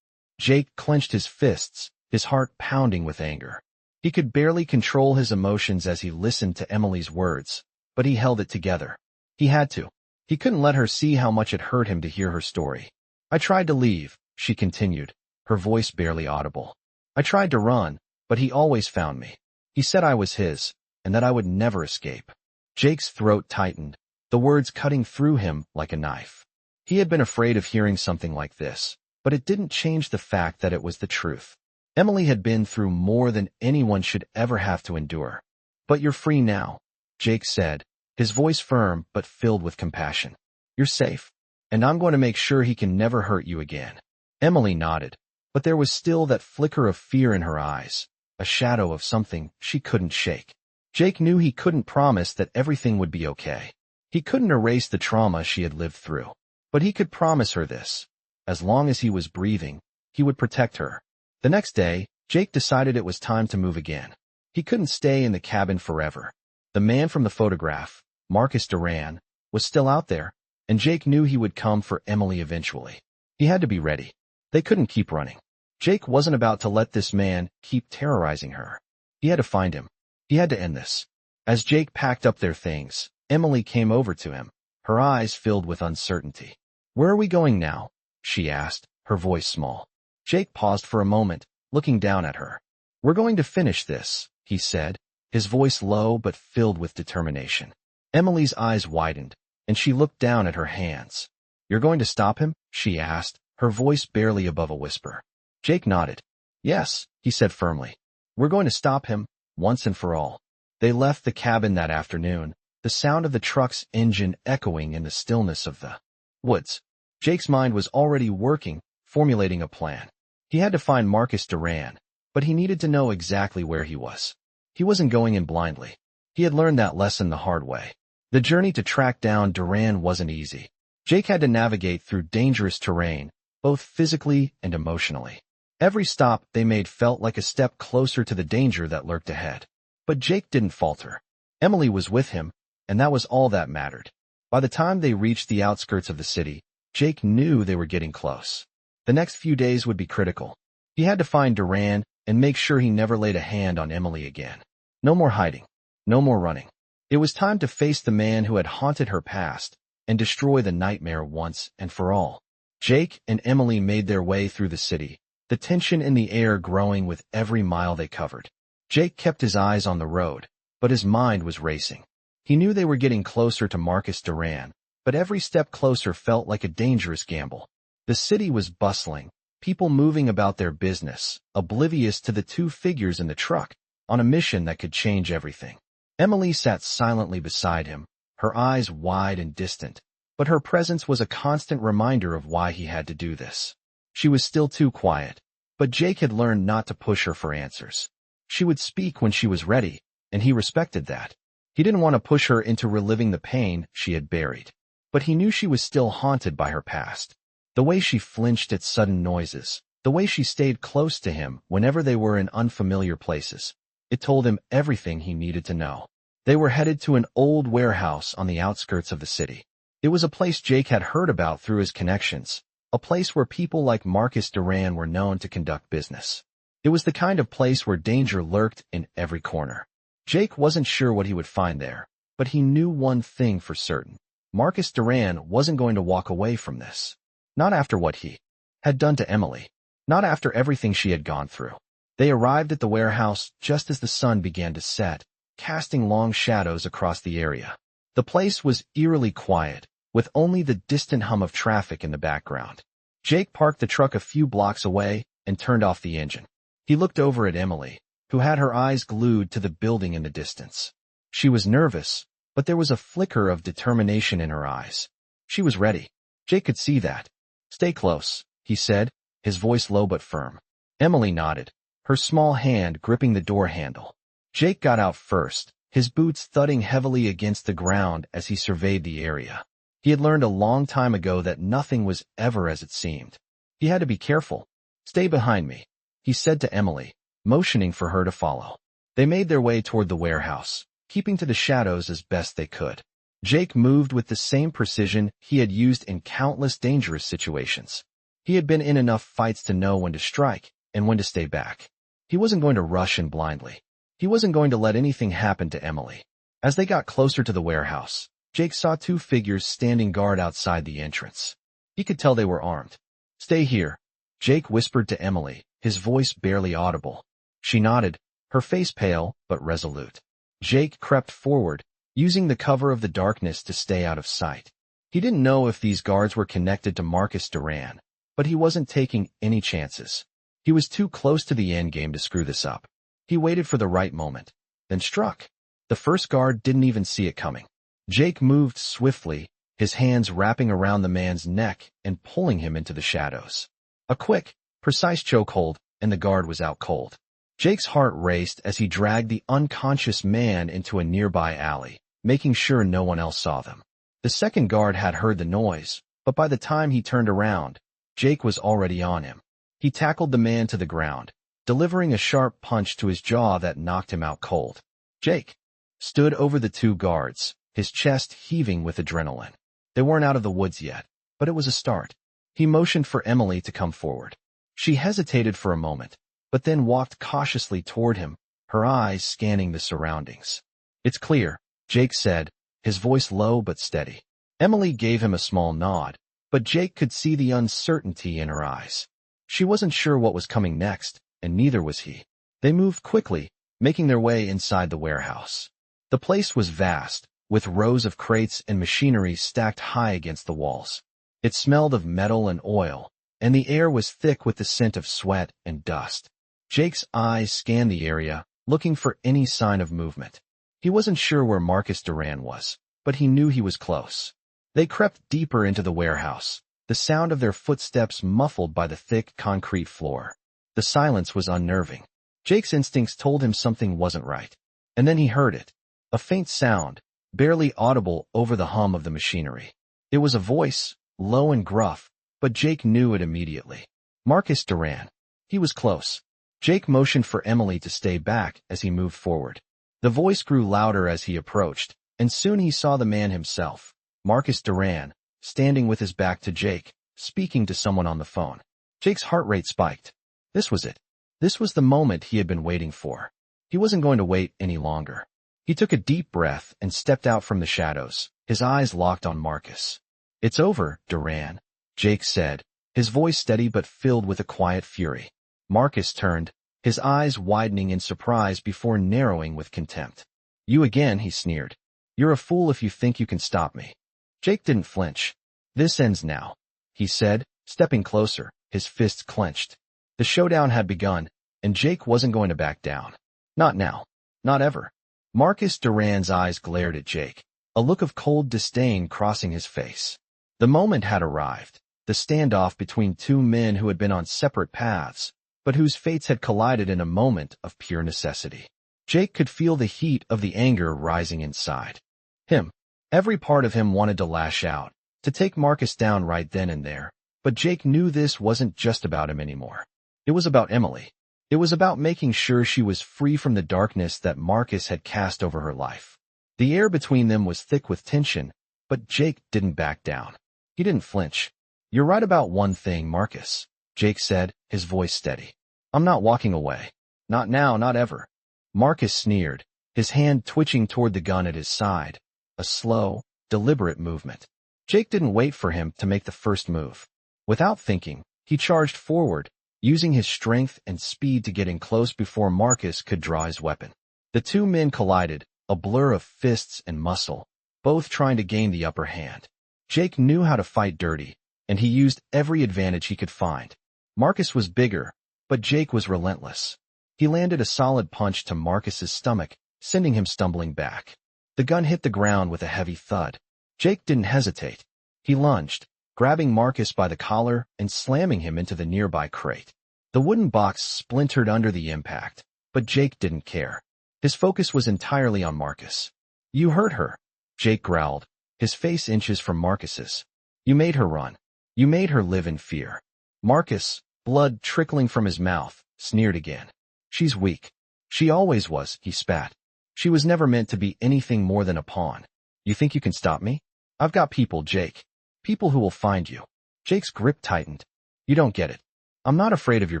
Jake clenched his fists, his heart pounding with anger. He could barely control his emotions as he listened to Emily's words, but he held it together. He had to. He couldn't let her see how much it hurt him to hear her story. "I tried to leave," she continued, her voice barely audible. "I tried to run, but he always found me. He said I was his, and that I would never escape." Jake's throat tightened, the words cutting through him like a knife. He had been afraid of hearing something like this, but it didn't change the fact that it was the truth. Emily had been through more than anyone should ever have to endure. "But you're free now," Jake said, his voice firm but filled with compassion. "You're safe, and I'm going to make sure he can never hurt you again." Emily nodded, but there was still that flicker of fear in her eyes, a shadow of something she couldn't shake. Jake knew he couldn't promise that everything would be okay. He couldn't erase the trauma she had lived through, but he could promise her this. As long as he was breathing, he would protect her. The next day, Jake decided it was time to move again. He couldn't stay in the cabin forever. The man from the photograph, Marcus Duran, was still out there, and Jake knew he would come for Emily eventually. He had to be ready. They couldn't keep running. Jake wasn't about to let this man keep terrorizing her. He had to find him. He had to end this. As Jake packed up their things, Emily came over to him, her eyes filled with uncertainty. "Where are we going now?" she asked, her voice small. Jake paused for a moment, looking down at her. "We're going to finish this," he said, his voice low but filled with determination. Emily's eyes widened, and she looked down at her hands. "You're going to stop him?" she asked, her voice barely above a whisper. Jake nodded. "Yes," he said firmly. "We're going to stop him, once and for all." They left the cabin that afternoon, the sound of the truck's engine echoing in the stillness of the woods. Jake's mind was already working, formulating a plan. He had to find Marcus Duran, but he needed to know exactly where he was. He wasn't going in blindly. He had learned that lesson the hard way. The journey to track down Duran wasn't easy. Jake had to navigate through dangerous terrain, both physically and emotionally. Every stop they made felt like a step closer to the danger that lurked ahead. But Jake didn't falter. Emily was with him, and that was all that mattered. By the time they reached the outskirts of the city, Jake knew they were getting close. The next few days would be critical. He had to find Duran and make sure he never laid a hand on Emily again. No more hiding. No more running. It was time to face the man who had haunted her past and destroy the nightmare once and for all. Jake and Emily made their way through the city, the tension in the air growing with every mile they covered. Jake kept his eyes on the road, but his mind was racing. He knew they were getting closer to Marcus Duran, but every step closer felt like a dangerous gamble. The city was bustling, people moving about their business, oblivious to the two figures in the truck, on a mission that could change everything. Emily sat silently beside him, her eyes wide and distant, but her presence was a constant reminder of why he had to do this. She was still too quiet, but Jake had learned not to push her for answers. She would speak when she was ready, and he respected that. He didn't want to push her into reliving the pain she had buried, but he knew she was still haunted by her past. The way she flinched at sudden noises, the way she stayed close to him whenever they were in unfamiliar places. It told him everything he needed to know. They were headed to an old warehouse on the outskirts of the city. It was a place Jake had heard about through his connections, a place where people like Marcus Duran were known to conduct business. It was the kind of place where danger lurked in every corner. Jake wasn't sure what he would find there, but he knew one thing for certain. Marcus Duran wasn't going to walk away from this. Not after what he had done to Emily. Not after everything she had gone through. They arrived at the warehouse just as the sun began to set, casting long shadows across the area. The place was eerily quiet, with only the distant hum of traffic in the background. Jake parked the truck a few blocks away and turned off the engine. He looked over at Emily, who had her eyes glued to the building in the distance. She was nervous, but there was a flicker of determination in her eyes. She was ready. Jake could see that. "Stay close," he said, his voice low but firm. Emily nodded, her small hand gripping the door handle. Jake got out first, his boots thudding heavily against the ground as he surveyed the area. He had learned a long time ago that nothing was ever as it seemed. He had to be careful. "Stay behind me," he said to Emily, motioning for her to follow. They made their way toward the warehouse, keeping to the shadows as best they could. Jake moved with the same precision he had used in countless dangerous situations. He had been in enough fights to know when to strike and when to stay back. He wasn't going to rush in blindly. He wasn't going to let anything happen to Emily. As they got closer to the warehouse, Jake saw two figures standing guard outside the entrance. He could tell they were armed. "Stay here," Jake whispered to Emily, his voice barely audible. She nodded, her face pale but resolute. Jake crept forward, using the cover of the darkness to stay out of sight. He didn't know if these guards were connected to Marcus Duran, but he wasn't taking any chances. He was too close to the endgame to screw this up. He waited for the right moment, then struck. The first guard didn't even see it coming. Jake moved swiftly, his hands wrapping around the man's neck and pulling him into the shadows. A quick, precise chokehold, and the guard was out cold. Jake's heart raced as he dragged the unconscious man into a nearby alley, making sure no one else saw them. The second guard had heard the noise, but by the time he turned around, Jake was already on him. He tackled the man to the ground, delivering a sharp punch to his jaw that knocked him out cold. Jake stood over the two guards, his chest heaving with adrenaline. They weren't out of the woods yet, but it was a start. He motioned for Emily to come forward. She hesitated for a moment, but then walked cautiously toward him, her eyes scanning the surroundings. "It's clear," Jake said, his voice low but steady. Emily gave him a small nod, but Jake could see the uncertainty in her eyes. She wasn't sure what was coming next, and neither was he. They moved quickly, making their way inside the warehouse. The place was vast, with rows of crates and machinery stacked high against the walls. It smelled of metal and oil, and the air was thick with the scent of sweat and dust. Jake's eyes scanned the area, looking for any sign of movement. He wasn't sure where Marcus Duran was, but he knew he was close. They crept deeper into the warehouse, the sound of their footsteps muffled by the thick concrete floor. The silence was unnerving. Jake's instincts told him something wasn't right. And then he heard it. A faint sound, barely audible over the hum of the machinery. It was a voice, low and gruff, but Jake knew it immediately. Marcus Duran. He was close. Jake motioned for Emily to stay back as he moved forward. The voice grew louder as he approached, and soon he saw the man himself, Marcus Duran, standing with his back to Jake, speaking to someone on the phone. Jake's heart rate spiked. This was it. This was the moment he had been waiting for. He wasn't going to wait any longer. He took a deep breath and stepped out from the shadows, his eyes locked on Marcus. "It's over, Duran," Jake said, his voice steady but filled with a quiet fury. Marcus turned, his eyes widening in surprise before narrowing with contempt. "You again," he sneered. "You're a fool if you think you can stop me." Jake didn't flinch. "This ends now," he said, stepping closer, his fists clenched. The showdown had begun, and Jake wasn't going to back down. Not now. Not ever. Marcus Duran's eyes glared at Jake, a look of cold disdain crossing his face. The moment had arrived, the standoff between two men who had been on separate paths, but whose fates had collided in a moment of pure necessity. Jake could feel the heat of the anger rising inside him. Every part of him wanted to lash out, to take Marcus down right then and there, but Jake knew this wasn't just about him anymore. It was about Emily. It was about making sure she was free from the darkness that Marcus had cast over her life. The air between them was thick with tension, but Jake didn't back down. He didn't flinch. "You're right about one thing, Marcus," Jake said, his voice steady. "I'm not walking away. Not now, not ever." Marcus sneered, his hand twitching toward the gun at his side, a slow, deliberate movement. Jake didn't wait for him to make the first move. Without thinking, he charged forward, using his strength and speed to get in close before Marcus could draw his weapon. The two men collided, a blur of fists and muscle, both trying to gain the upper hand. Jake knew how to fight dirty, and he used every advantage he could find. Marcus was bigger, but Jake was relentless. He landed a solid punch to Marcus's stomach, sending him stumbling back. The gun hit the ground with a heavy thud. Jake didn't hesitate. He lunged, grabbing Marcus by the collar and slamming him into the nearby crate. The wooden box splintered under the impact, but Jake didn't care. His focus was entirely on Marcus. "You hurt her," Jake growled, his face inches from Marcus's. "You made her run. You made her live in fear." Marcus, blood trickling from his mouth, sneered again. "She's weak. She always was," he spat. "She was never meant to be anything more than a pawn. You think you can stop me? I've got people, Jake. People who will find you." Jake's grip tightened. "You don't get it. I'm not afraid of your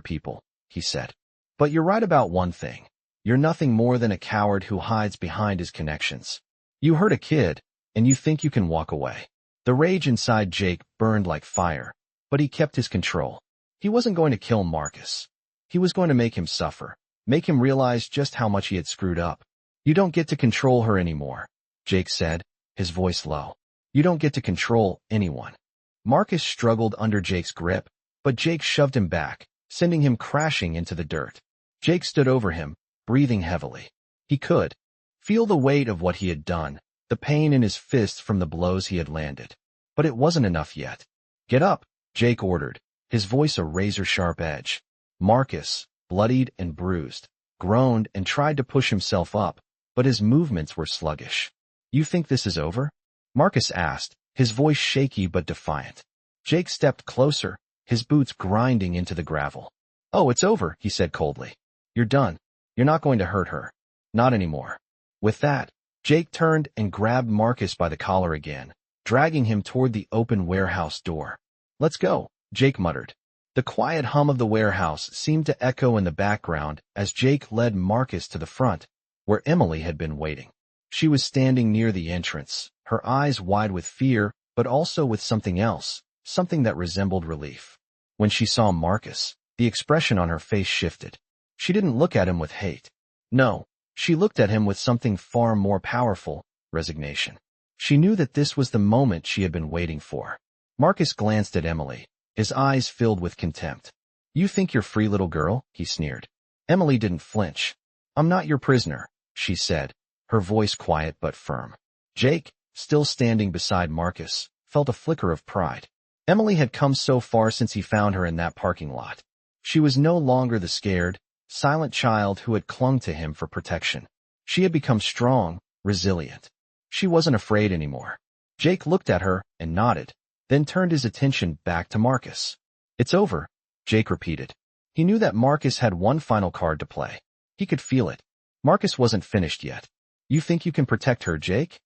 people," he said. "But you're right about one thing. You're nothing more than a coward who hides behind his connections. You hurt a kid, and you think you can walk away." The rage inside Jake burned like fire, but he kept his control. He wasn't going to kill Marcus. He was going to make him suffer, make him realize just how much he had screwed up. "You don't get to control her anymore," Jake said, his voice low. "You don't get to control anyone." Marcus struggled under Jake's grip, but Jake shoved him back, sending him crashing into the dirt. Jake stood over him, breathing heavily. He could feel the weight of what he had done, the pain in his fists from the blows he had landed. But it wasn't enough yet. "Get up," Jake ordered, his voice a razor-sharp edge. Marcus, bloodied and bruised, groaned and tried to push himself up, but his movements were sluggish. "You think this is over?" Marcus asked, his voice shaky but defiant. Jake stepped closer, his boots grinding into the gravel. "Oh, it's over," he said coldly. "You're done. You're not going to hurt her. Not anymore." With that, Jake turned and grabbed Marcus by the collar again, dragging him toward the open warehouse door. "Let's go," Jake muttered. The quiet hum of the warehouse seemed to echo in the background as Jake led Marcus to the front, where Emily had been waiting. She was standing near the entrance, her eyes wide with fear, but also with something else, something that resembled relief. When she saw Marcus, the expression on her face shifted. She didn't look at him with hate. No, she looked at him with something far more powerful, resignation. She knew that this was the moment she had been waiting for. Marcus glanced at Emily, his eyes filled with contempt. "You think you're free, little girl?" he sneered. Emily didn't flinch. "I'm not your prisoner," she said, her voice quiet but firm. Jake, still standing beside Marcus, felt a flicker of pride. Emily had come so far since he found her in that parking lot. She was no longer the scared, silent child who had clung to him for protection. She had become strong, resilient. She wasn't afraid anymore. Jake looked at her and nodded, then turned his attention back to Marcus. "It's over," Jake repeated. He knew that Marcus had one final card to play. He could feel it. Marcus wasn't finished yet. "You think you can protect her, Jake?"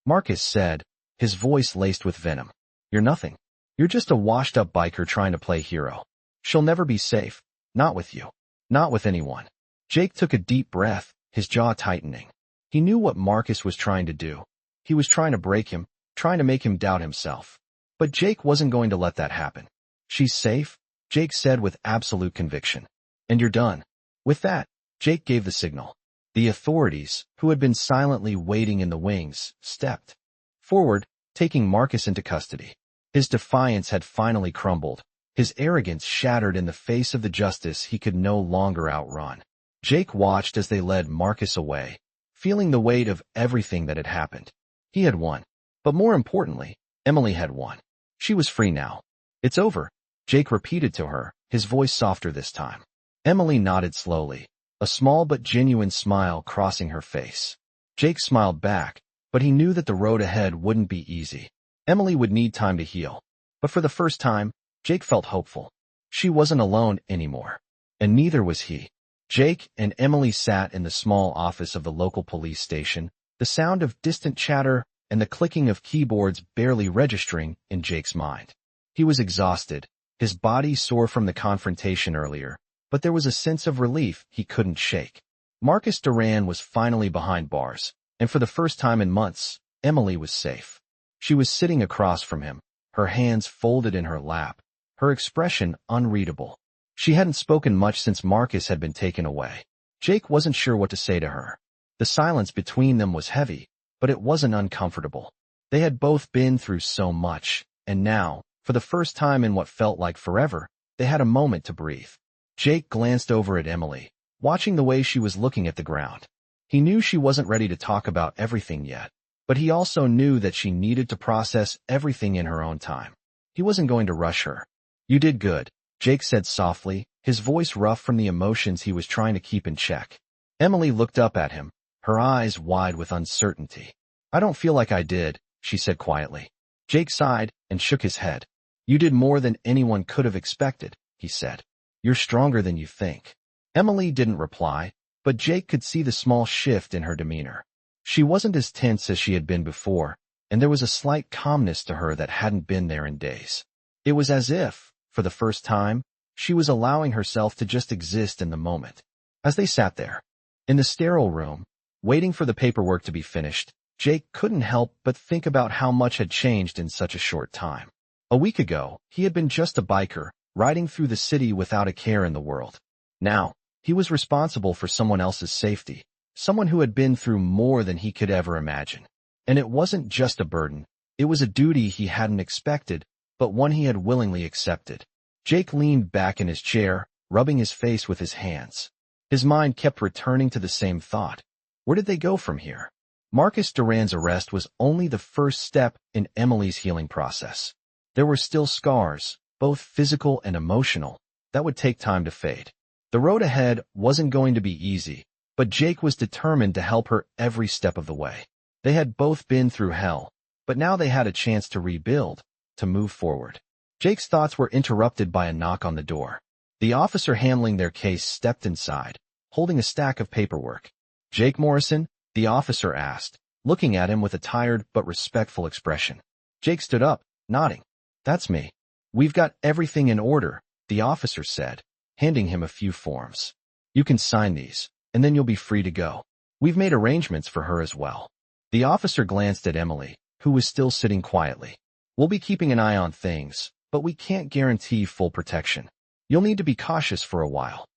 Marcus said, his voice laced with venom. "You're nothing. You're just a washed-up biker trying to play hero. She'll never be safe. Not with you. Not with anyone." Jake took a deep breath, his jaw tightening. He knew what Marcus was trying to do. He was trying to break him, trying to make him doubt himself. But Jake wasn't going to let that happen. "She's safe," Jake said with absolute conviction. "And you're done." With that, Jake gave the signal. The authorities, who had been silently waiting in the wings, stepped forward, taking Marcus into custody. His defiance had finally crumbled, his arrogance shattered in the face of the justice he could no longer outrun. Jake watched as they led Marcus away, feeling the weight of everything that had happened. He had won. But more importantly, Emily had won. She was free now. "It's over," Jake repeated to her, his voice softer this time. Emily nodded slowly, a small but genuine smile crossing her face. Jake smiled back, but he knew that the road ahead wouldn't be easy. Emily would need time to heal. But for the first time, Jake felt hopeful. She wasn't alone anymore. And neither was he. Jake and Emily sat in the small office of the local police station, the sound of distant chatter and the clicking of keyboards barely registering in Jake's mind. He was exhausted, his body sore from the confrontation earlier, but there was a sense of relief he couldn't shake. Marcus Duran was finally behind bars, and for the first time in months, Emily was safe. She was sitting across from him, her hands folded in her lap, her expression unreadable. She hadn't spoken much since Marcus had been taken away. Jake wasn't sure what to say to her. The silence between them was heavy, but it wasn't uncomfortable. They had both been through so much, and now, for the first time in what felt like forever, they had a moment to breathe. Jake glanced over at Emily, watching the way she was looking at the ground. He knew she wasn't ready to talk about everything yet, but he also knew that she needed to process everything in her own time. He wasn't going to rush her. "You did good," Jake said softly, his voice rough from the emotions he was trying to keep in check. Emily looked up at him, her eyes wide with uncertainty. "I don't feel like I did," she said quietly. Jake sighed and shook his head. "You did more than anyone could have expected," he said. "You're stronger than you think." Emily didn't reply, but Jake could see the small shift in her demeanor. She wasn't as tense as she had been before, and there was a slight calmness to her that hadn't been there in days. It was as if, for the first time, she was allowing herself to just exist in the moment. As they sat there, in the sterile room, waiting for the paperwork to be finished, Jake couldn't help but think about how much had changed in such a short time. A week ago, he had been just a biker, riding through the city without a care in the world. Now, he was responsible for someone else's safety, someone who had been through more than he could ever imagine. And it wasn't just a burden, it was a duty he hadn't expected, but one he had willingly accepted. Jake leaned back in his chair, rubbing his face with his hands. His mind kept returning to the same thought. Where did they go from here? Marcus Duran's arrest was only the first step in Emily's healing process. There were still scars, both physical and emotional, that would take time to fade. The road ahead wasn't going to be easy, but Jake was determined to help her every step of the way. They had both been through hell, but now they had a chance to rebuild, to move forward. Jake's thoughts were interrupted by a knock on the door. The officer handling their case stepped inside, holding a stack of paperwork. "Jake Morrison?" the officer asked, looking at him with a tired but respectful expression. Jake stood up, nodding. "That's me. We've got everything in order," the officer said, handing him a few forms. "You can sign these, and then you'll be free to go. We've made arrangements for her as well." The officer glanced at Emily, who was still sitting quietly. "We'll be keeping an eye on things, but we can't guarantee full protection. You'll need to be cautious for a while."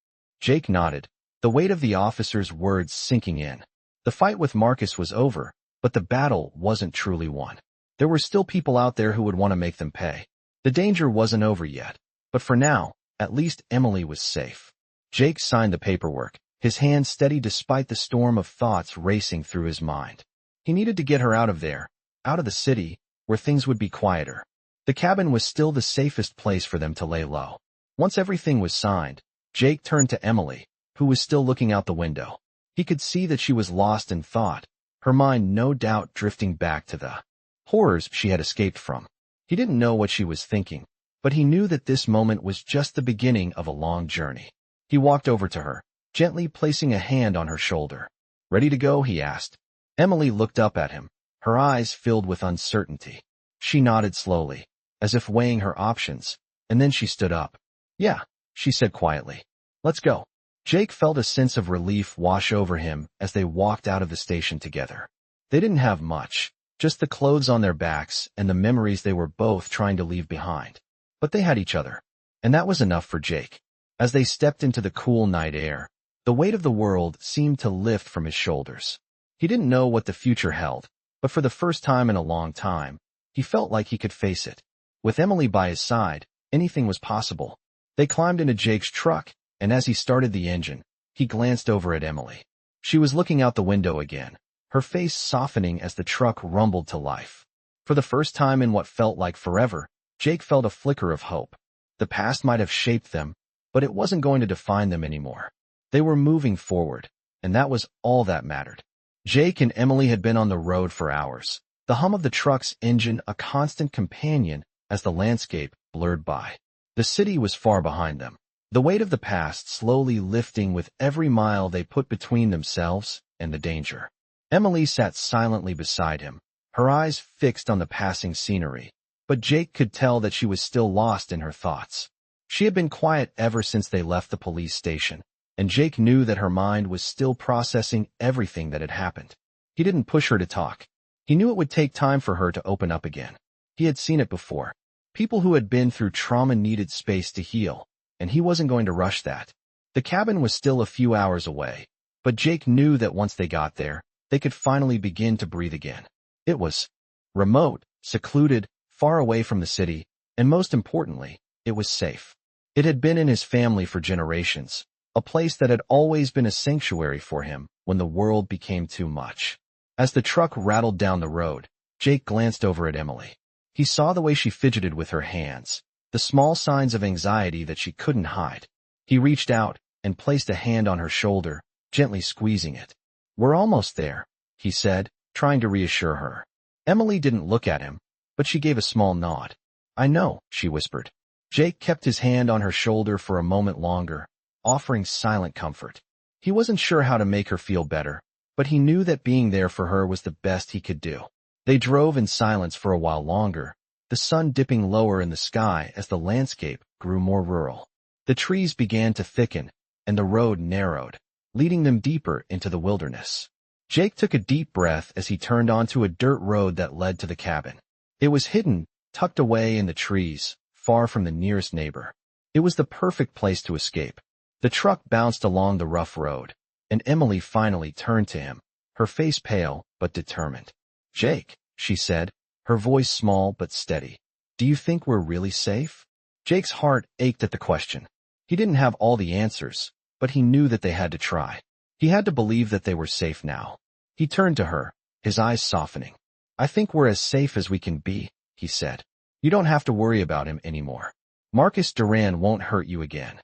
Jake nodded, the weight of the officer's words sinking in. The fight with Marcus was over, but the battle wasn't truly won. There were still people out there who would want to make them pay. The danger wasn't over yet, but for now, at least Emily was safe. Jake signed the paperwork, his hand steady despite the storm of thoughts racing through his mind. He needed to get her out of there, out of the city, where things would be quieter. The cabin was still the safest place for them to lay low. Once everything was signed, Jake turned to Emily, who was still looking out the window. He could see that she was lost in thought, her mind no doubt drifting back to the horrors she had escaped from. He didn't know what she was thinking, but he knew that this moment was just the beginning of a long journey. He walked over to her, gently placing a hand on her shoulder. "Ready to go?" he asked. Emily looked up at him, her eyes filled with uncertainty. She nodded slowly, as if weighing her options, and then she stood up. "Yeah," she said quietly. "Let's go." Jake felt a sense of relief wash over him as they walked out of the station together. They didn't have much, just the clothes on their backs and the memories they were both trying to leave behind. But they had each other, and that was enough for Jake. As they stepped into the cool night air, the weight of the world seemed to lift from his shoulders. He didn't know what the future held, but for the first time in a long time, he felt like he could face it. With Emily by his side, anything was possible. They climbed into Jake's truck, and as he started the engine, he glanced over at Emily. She was looking out the window again, her face softening as the truck rumbled to life. For the first time in what felt like forever, Jake felt a flicker of hope. The past might have shaped them, but it wasn't going to define them anymore. They were moving forward, and that was all that mattered. Jake and Emily had been on the road for hours, the hum of the truck's engine a constant companion as the landscape blurred by. The city was far behind them, the weight of the past slowly lifting with every mile they put between themselves and the danger. Emily sat silently beside him, her eyes fixed on the passing scenery, but Jake could tell that she was still lost in her thoughts. She had been quiet ever since they left the police station, and Jake knew that her mind was still processing everything that had happened. He didn't push her to talk. He knew it would take time for her to open up again. He had seen it before. People who had been through trauma needed space to heal, and he wasn't going to rush that. The cabin was still a few hours away, but Jake knew that once they got there, they could finally begin to breathe again. It was remote, secluded, far away from the city, and most importantly, it was safe. It had been in his family for generations, a place that had always been a sanctuary for him when the world became too much. As the truck rattled down the road, Jake glanced over at Emily. He saw the way she fidgeted with her hands, the small signs of anxiety that she couldn't hide. He reached out and placed a hand on her shoulder, gently squeezing it. "We're almost there," he said, trying to reassure her. Emily didn't look at him, but she gave a small nod. "I know," she whispered. Jake kept his hand on her shoulder for a moment longer, offering silent comfort. He wasn't sure how to make her feel better, but he knew that being there for her was the best he could do. They drove in silence for a while longer, the sun dipping lower in the sky as the landscape grew more rural. The trees began to thicken, and the road narrowed, leading them deeper into the wilderness. Jake took a deep breath as he turned onto a dirt road that led to the cabin. It was hidden, tucked away in the trees, far from the nearest neighbor. It was the perfect place to escape. The truck bounced along the rough road, and Emily finally turned to him, her face pale but determined. "Jake," she said, her voice small but steady. "Do you think we're really safe?" Jake's heart ached at the question. He didn't have all the answers, but he knew that they had to try. He had to believe that they were safe now. He turned to her, his eyes softening. "I think we're as safe as we can be," he said. "You don't have to worry about him anymore. Marcus Duran won't hurt you again."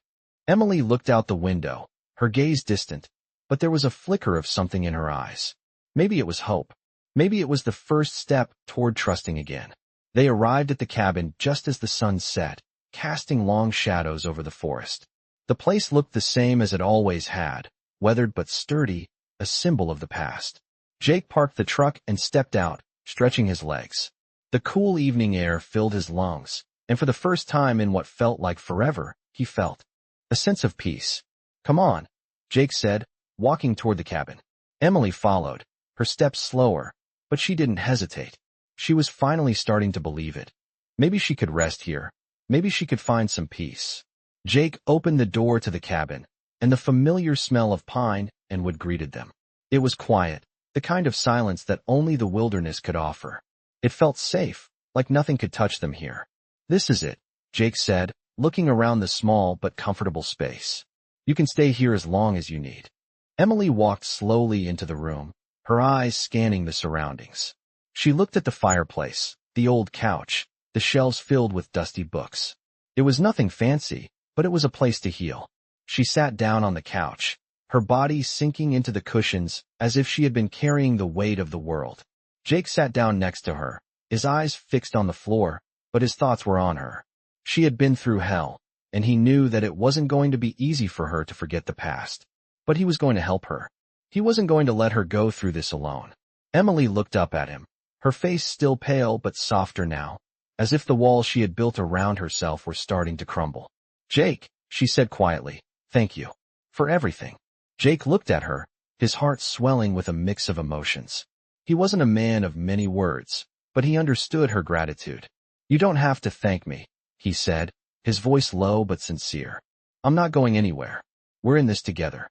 Emily looked out the window, her gaze distant, but there was a flicker of something in her eyes. Maybe it was hope. Maybe it was the first step toward trusting again. They arrived at the cabin just as the sun set, casting long shadows over the forest. The place looked the same as it always had, weathered but sturdy, a symbol of the past. Jake parked the truck and stepped out, stretching his legs. The cool evening air filled his lungs, and for the first time in what felt like forever, he felt a sense of peace. "Come on," Jake said, walking toward the cabin. Emily followed, her steps slower, but she didn't hesitate. She was finally starting to believe it. Maybe she could rest here. Maybe she could find some peace. Jake opened the door to the cabin, and the familiar smell of pine and wood greeted them. It was quiet, the kind of silence that only the wilderness could offer. It felt safe, like nothing could touch them here. "This is it," Jake said, looking around the small but comfortable space. "You can stay here as long as you need." Emily walked slowly into the room, her eyes scanning the surroundings. She looked at the fireplace, the old couch, the shelves filled with dusty books. It was nothing fancy, but it was a place to heal. She sat down on the couch, her body sinking into the cushions as if she had been carrying the weight of the world. Jake sat down next to her, his eyes fixed on the floor, but his thoughts were on her. She had been through hell, and he knew that it wasn't going to be easy for her to forget the past. But he was going to help her. He wasn't going to let her go through this alone. Emily looked up at him, her face still pale but softer now, as if the walls she had built around herself were starting to crumble. "Jake," she said quietly, "thank you. For everything." Jake looked at her, his heart swelling with a mix of emotions. He wasn't a man of many words, but he understood her gratitude. "You don't have to thank me," he said, his voice low but sincere. "I'm not going anywhere. We're in this together."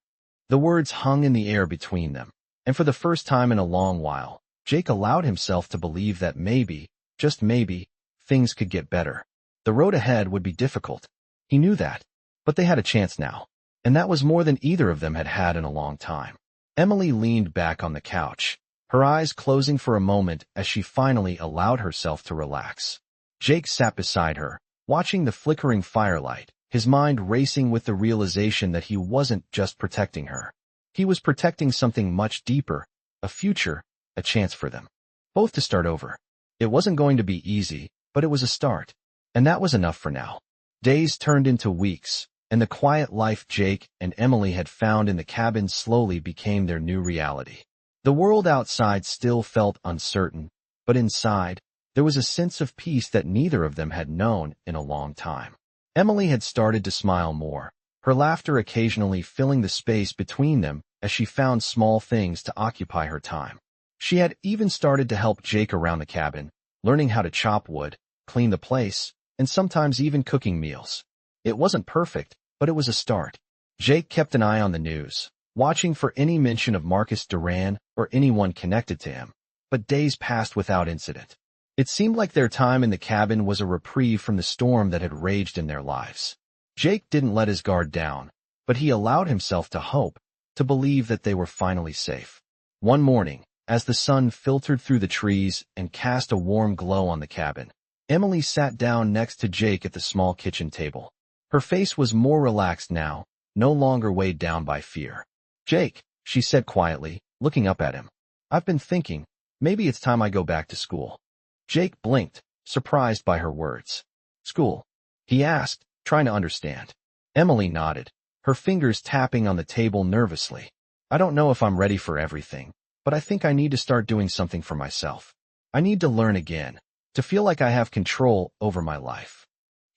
The words hung in the air between them, and for the first time in a long while, Jake allowed himself to believe that maybe, just maybe, things could get better. The road ahead would be difficult. He knew that, but they had a chance now, and that was more than either of them had had in a long time. Emily leaned back on the couch, her eyes closing for a moment as she finally allowed herself to relax. Jake sat beside her, watching the flickering firelight, his mind racing with the realization that he wasn't just protecting her. He was protecting something much deeper, a future, a chance for them both to start over. It wasn't going to be easy, but it was a start, and that was enough for now. Days turned into weeks, and the quiet life Jake and Emily had found in the cabin slowly became their new reality. The world outside still felt uncertain, but inside, there was a sense of peace that neither of them had known in a long time. Emily had started to smile more, her laughter occasionally filling the space between them as she found small things to occupy her time. She had even started to help Jake around the cabin, learning how to chop wood, clean the place, and sometimes even cooking meals. It wasn't perfect, but it was a start. Jake kept an eye on the news, watching for any mention of Marcus Duran or anyone connected to him, but days passed without incident. It seemed like their time in the cabin was a reprieve from the storm that had raged in their lives. Jake didn't let his guard down, but he allowed himself to hope, to believe that they were finally safe. One morning, as the sun filtered through the trees and cast a warm glow on the cabin, Emily sat down next to Jake at the small kitchen table. Her face was more relaxed now, no longer weighed down by fear. "Jake," she said quietly, looking up at him, "I've been thinking, maybe it's time I go back to school." Jake blinked, surprised by her words. "School?" he asked, trying to understand. Emily nodded, her fingers tapping on the table nervously. "I don't know if I'm ready for everything, but I think I need to start doing something for myself. I need to learn again, to feel like I have control over my life."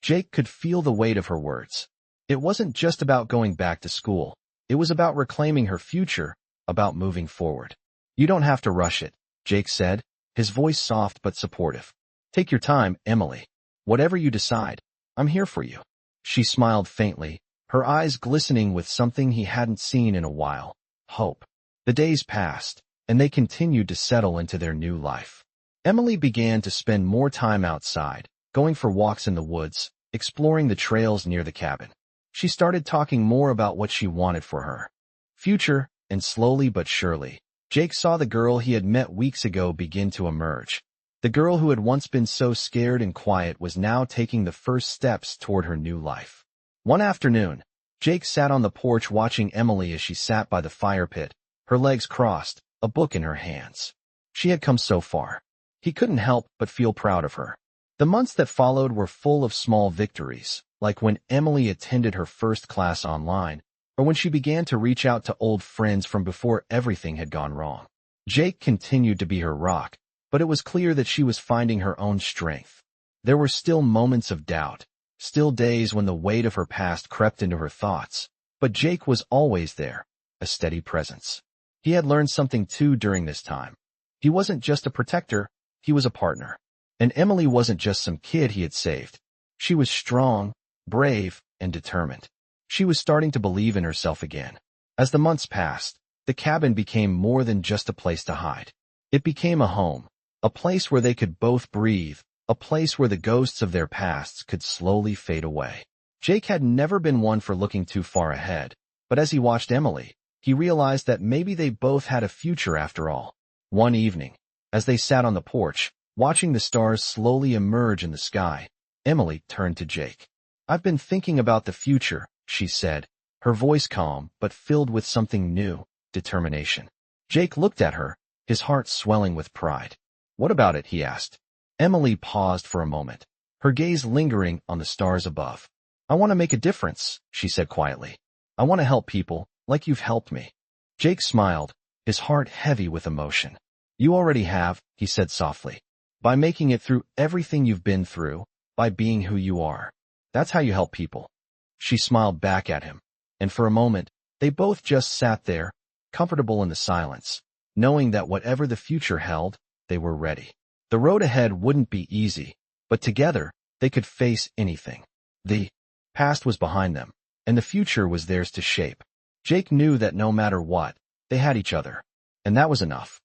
Jake could feel the weight of her words. It wasn't just about going back to school. It was about reclaiming her future, about moving forward. "You don't have to rush it," Jake said, his voice soft but supportive. "Take your time, Emily. Whatever you decide, I'm here for you." She smiled faintly, her eyes glistening with something he hadn't seen in a while, hope. The days passed, and they continued to settle into their new life. Emily began to spend more time outside, going for walks in the woods, exploring the trails near the cabin. She started talking more about what she wanted for her future, and slowly but surely, Jake saw the girl he had met weeks ago begin to emerge. The girl who had once been so scared and quiet was now taking the first steps toward her new life. One afternoon, Jake sat on the porch watching Emily as she sat by the fire pit, her legs crossed, a book in her hands. She had come so far. He couldn't help but feel proud of her. The months that followed were full of small victories, like when Emily attended her first class online, or when she began to reach out to old friends from before everything had gone wrong. Jake continued to be her rock, but it was clear that she was finding her own strength. There were still moments of doubt, still days when the weight of her past crept into her thoughts, but Jake was always there, a steady presence. He had learned something too during this time. He wasn't just a protector, he was a partner. And Emily wasn't just some kid he had saved. She was strong, brave, and determined. She was starting to believe in herself again. As the months passed, the cabin became more than just a place to hide. It became a home, a place where they could both breathe, a place where the ghosts of their pasts could slowly fade away. Jake had never been one for looking too far ahead, but as he watched Emily, he realized that maybe they both had a future after all. One evening, as they sat on the porch, watching the stars slowly emerge in the sky, Emily turned to Jake. "I've been thinking about the future," she said, her voice calm but filled with something new, determination. Jake looked at her, his heart swelling with pride. "What about it?" he asked. Emily paused for a moment, her gaze lingering on the stars above. "I want to make a difference," she said quietly. "I want to help people, like you've helped me." Jake smiled, his heart heavy with emotion. "You already have," he said softly. "By making it through everything you've been through, by being who you are. That's how you help people." She smiled back at him, and for a moment, they both just sat there, comfortable in the silence, knowing that whatever the future held, they were ready. The road ahead wouldn't be easy, but together, they could face anything. The past was behind them, and the future was theirs to shape. Jake knew that no matter what, they had each other, and that was enough.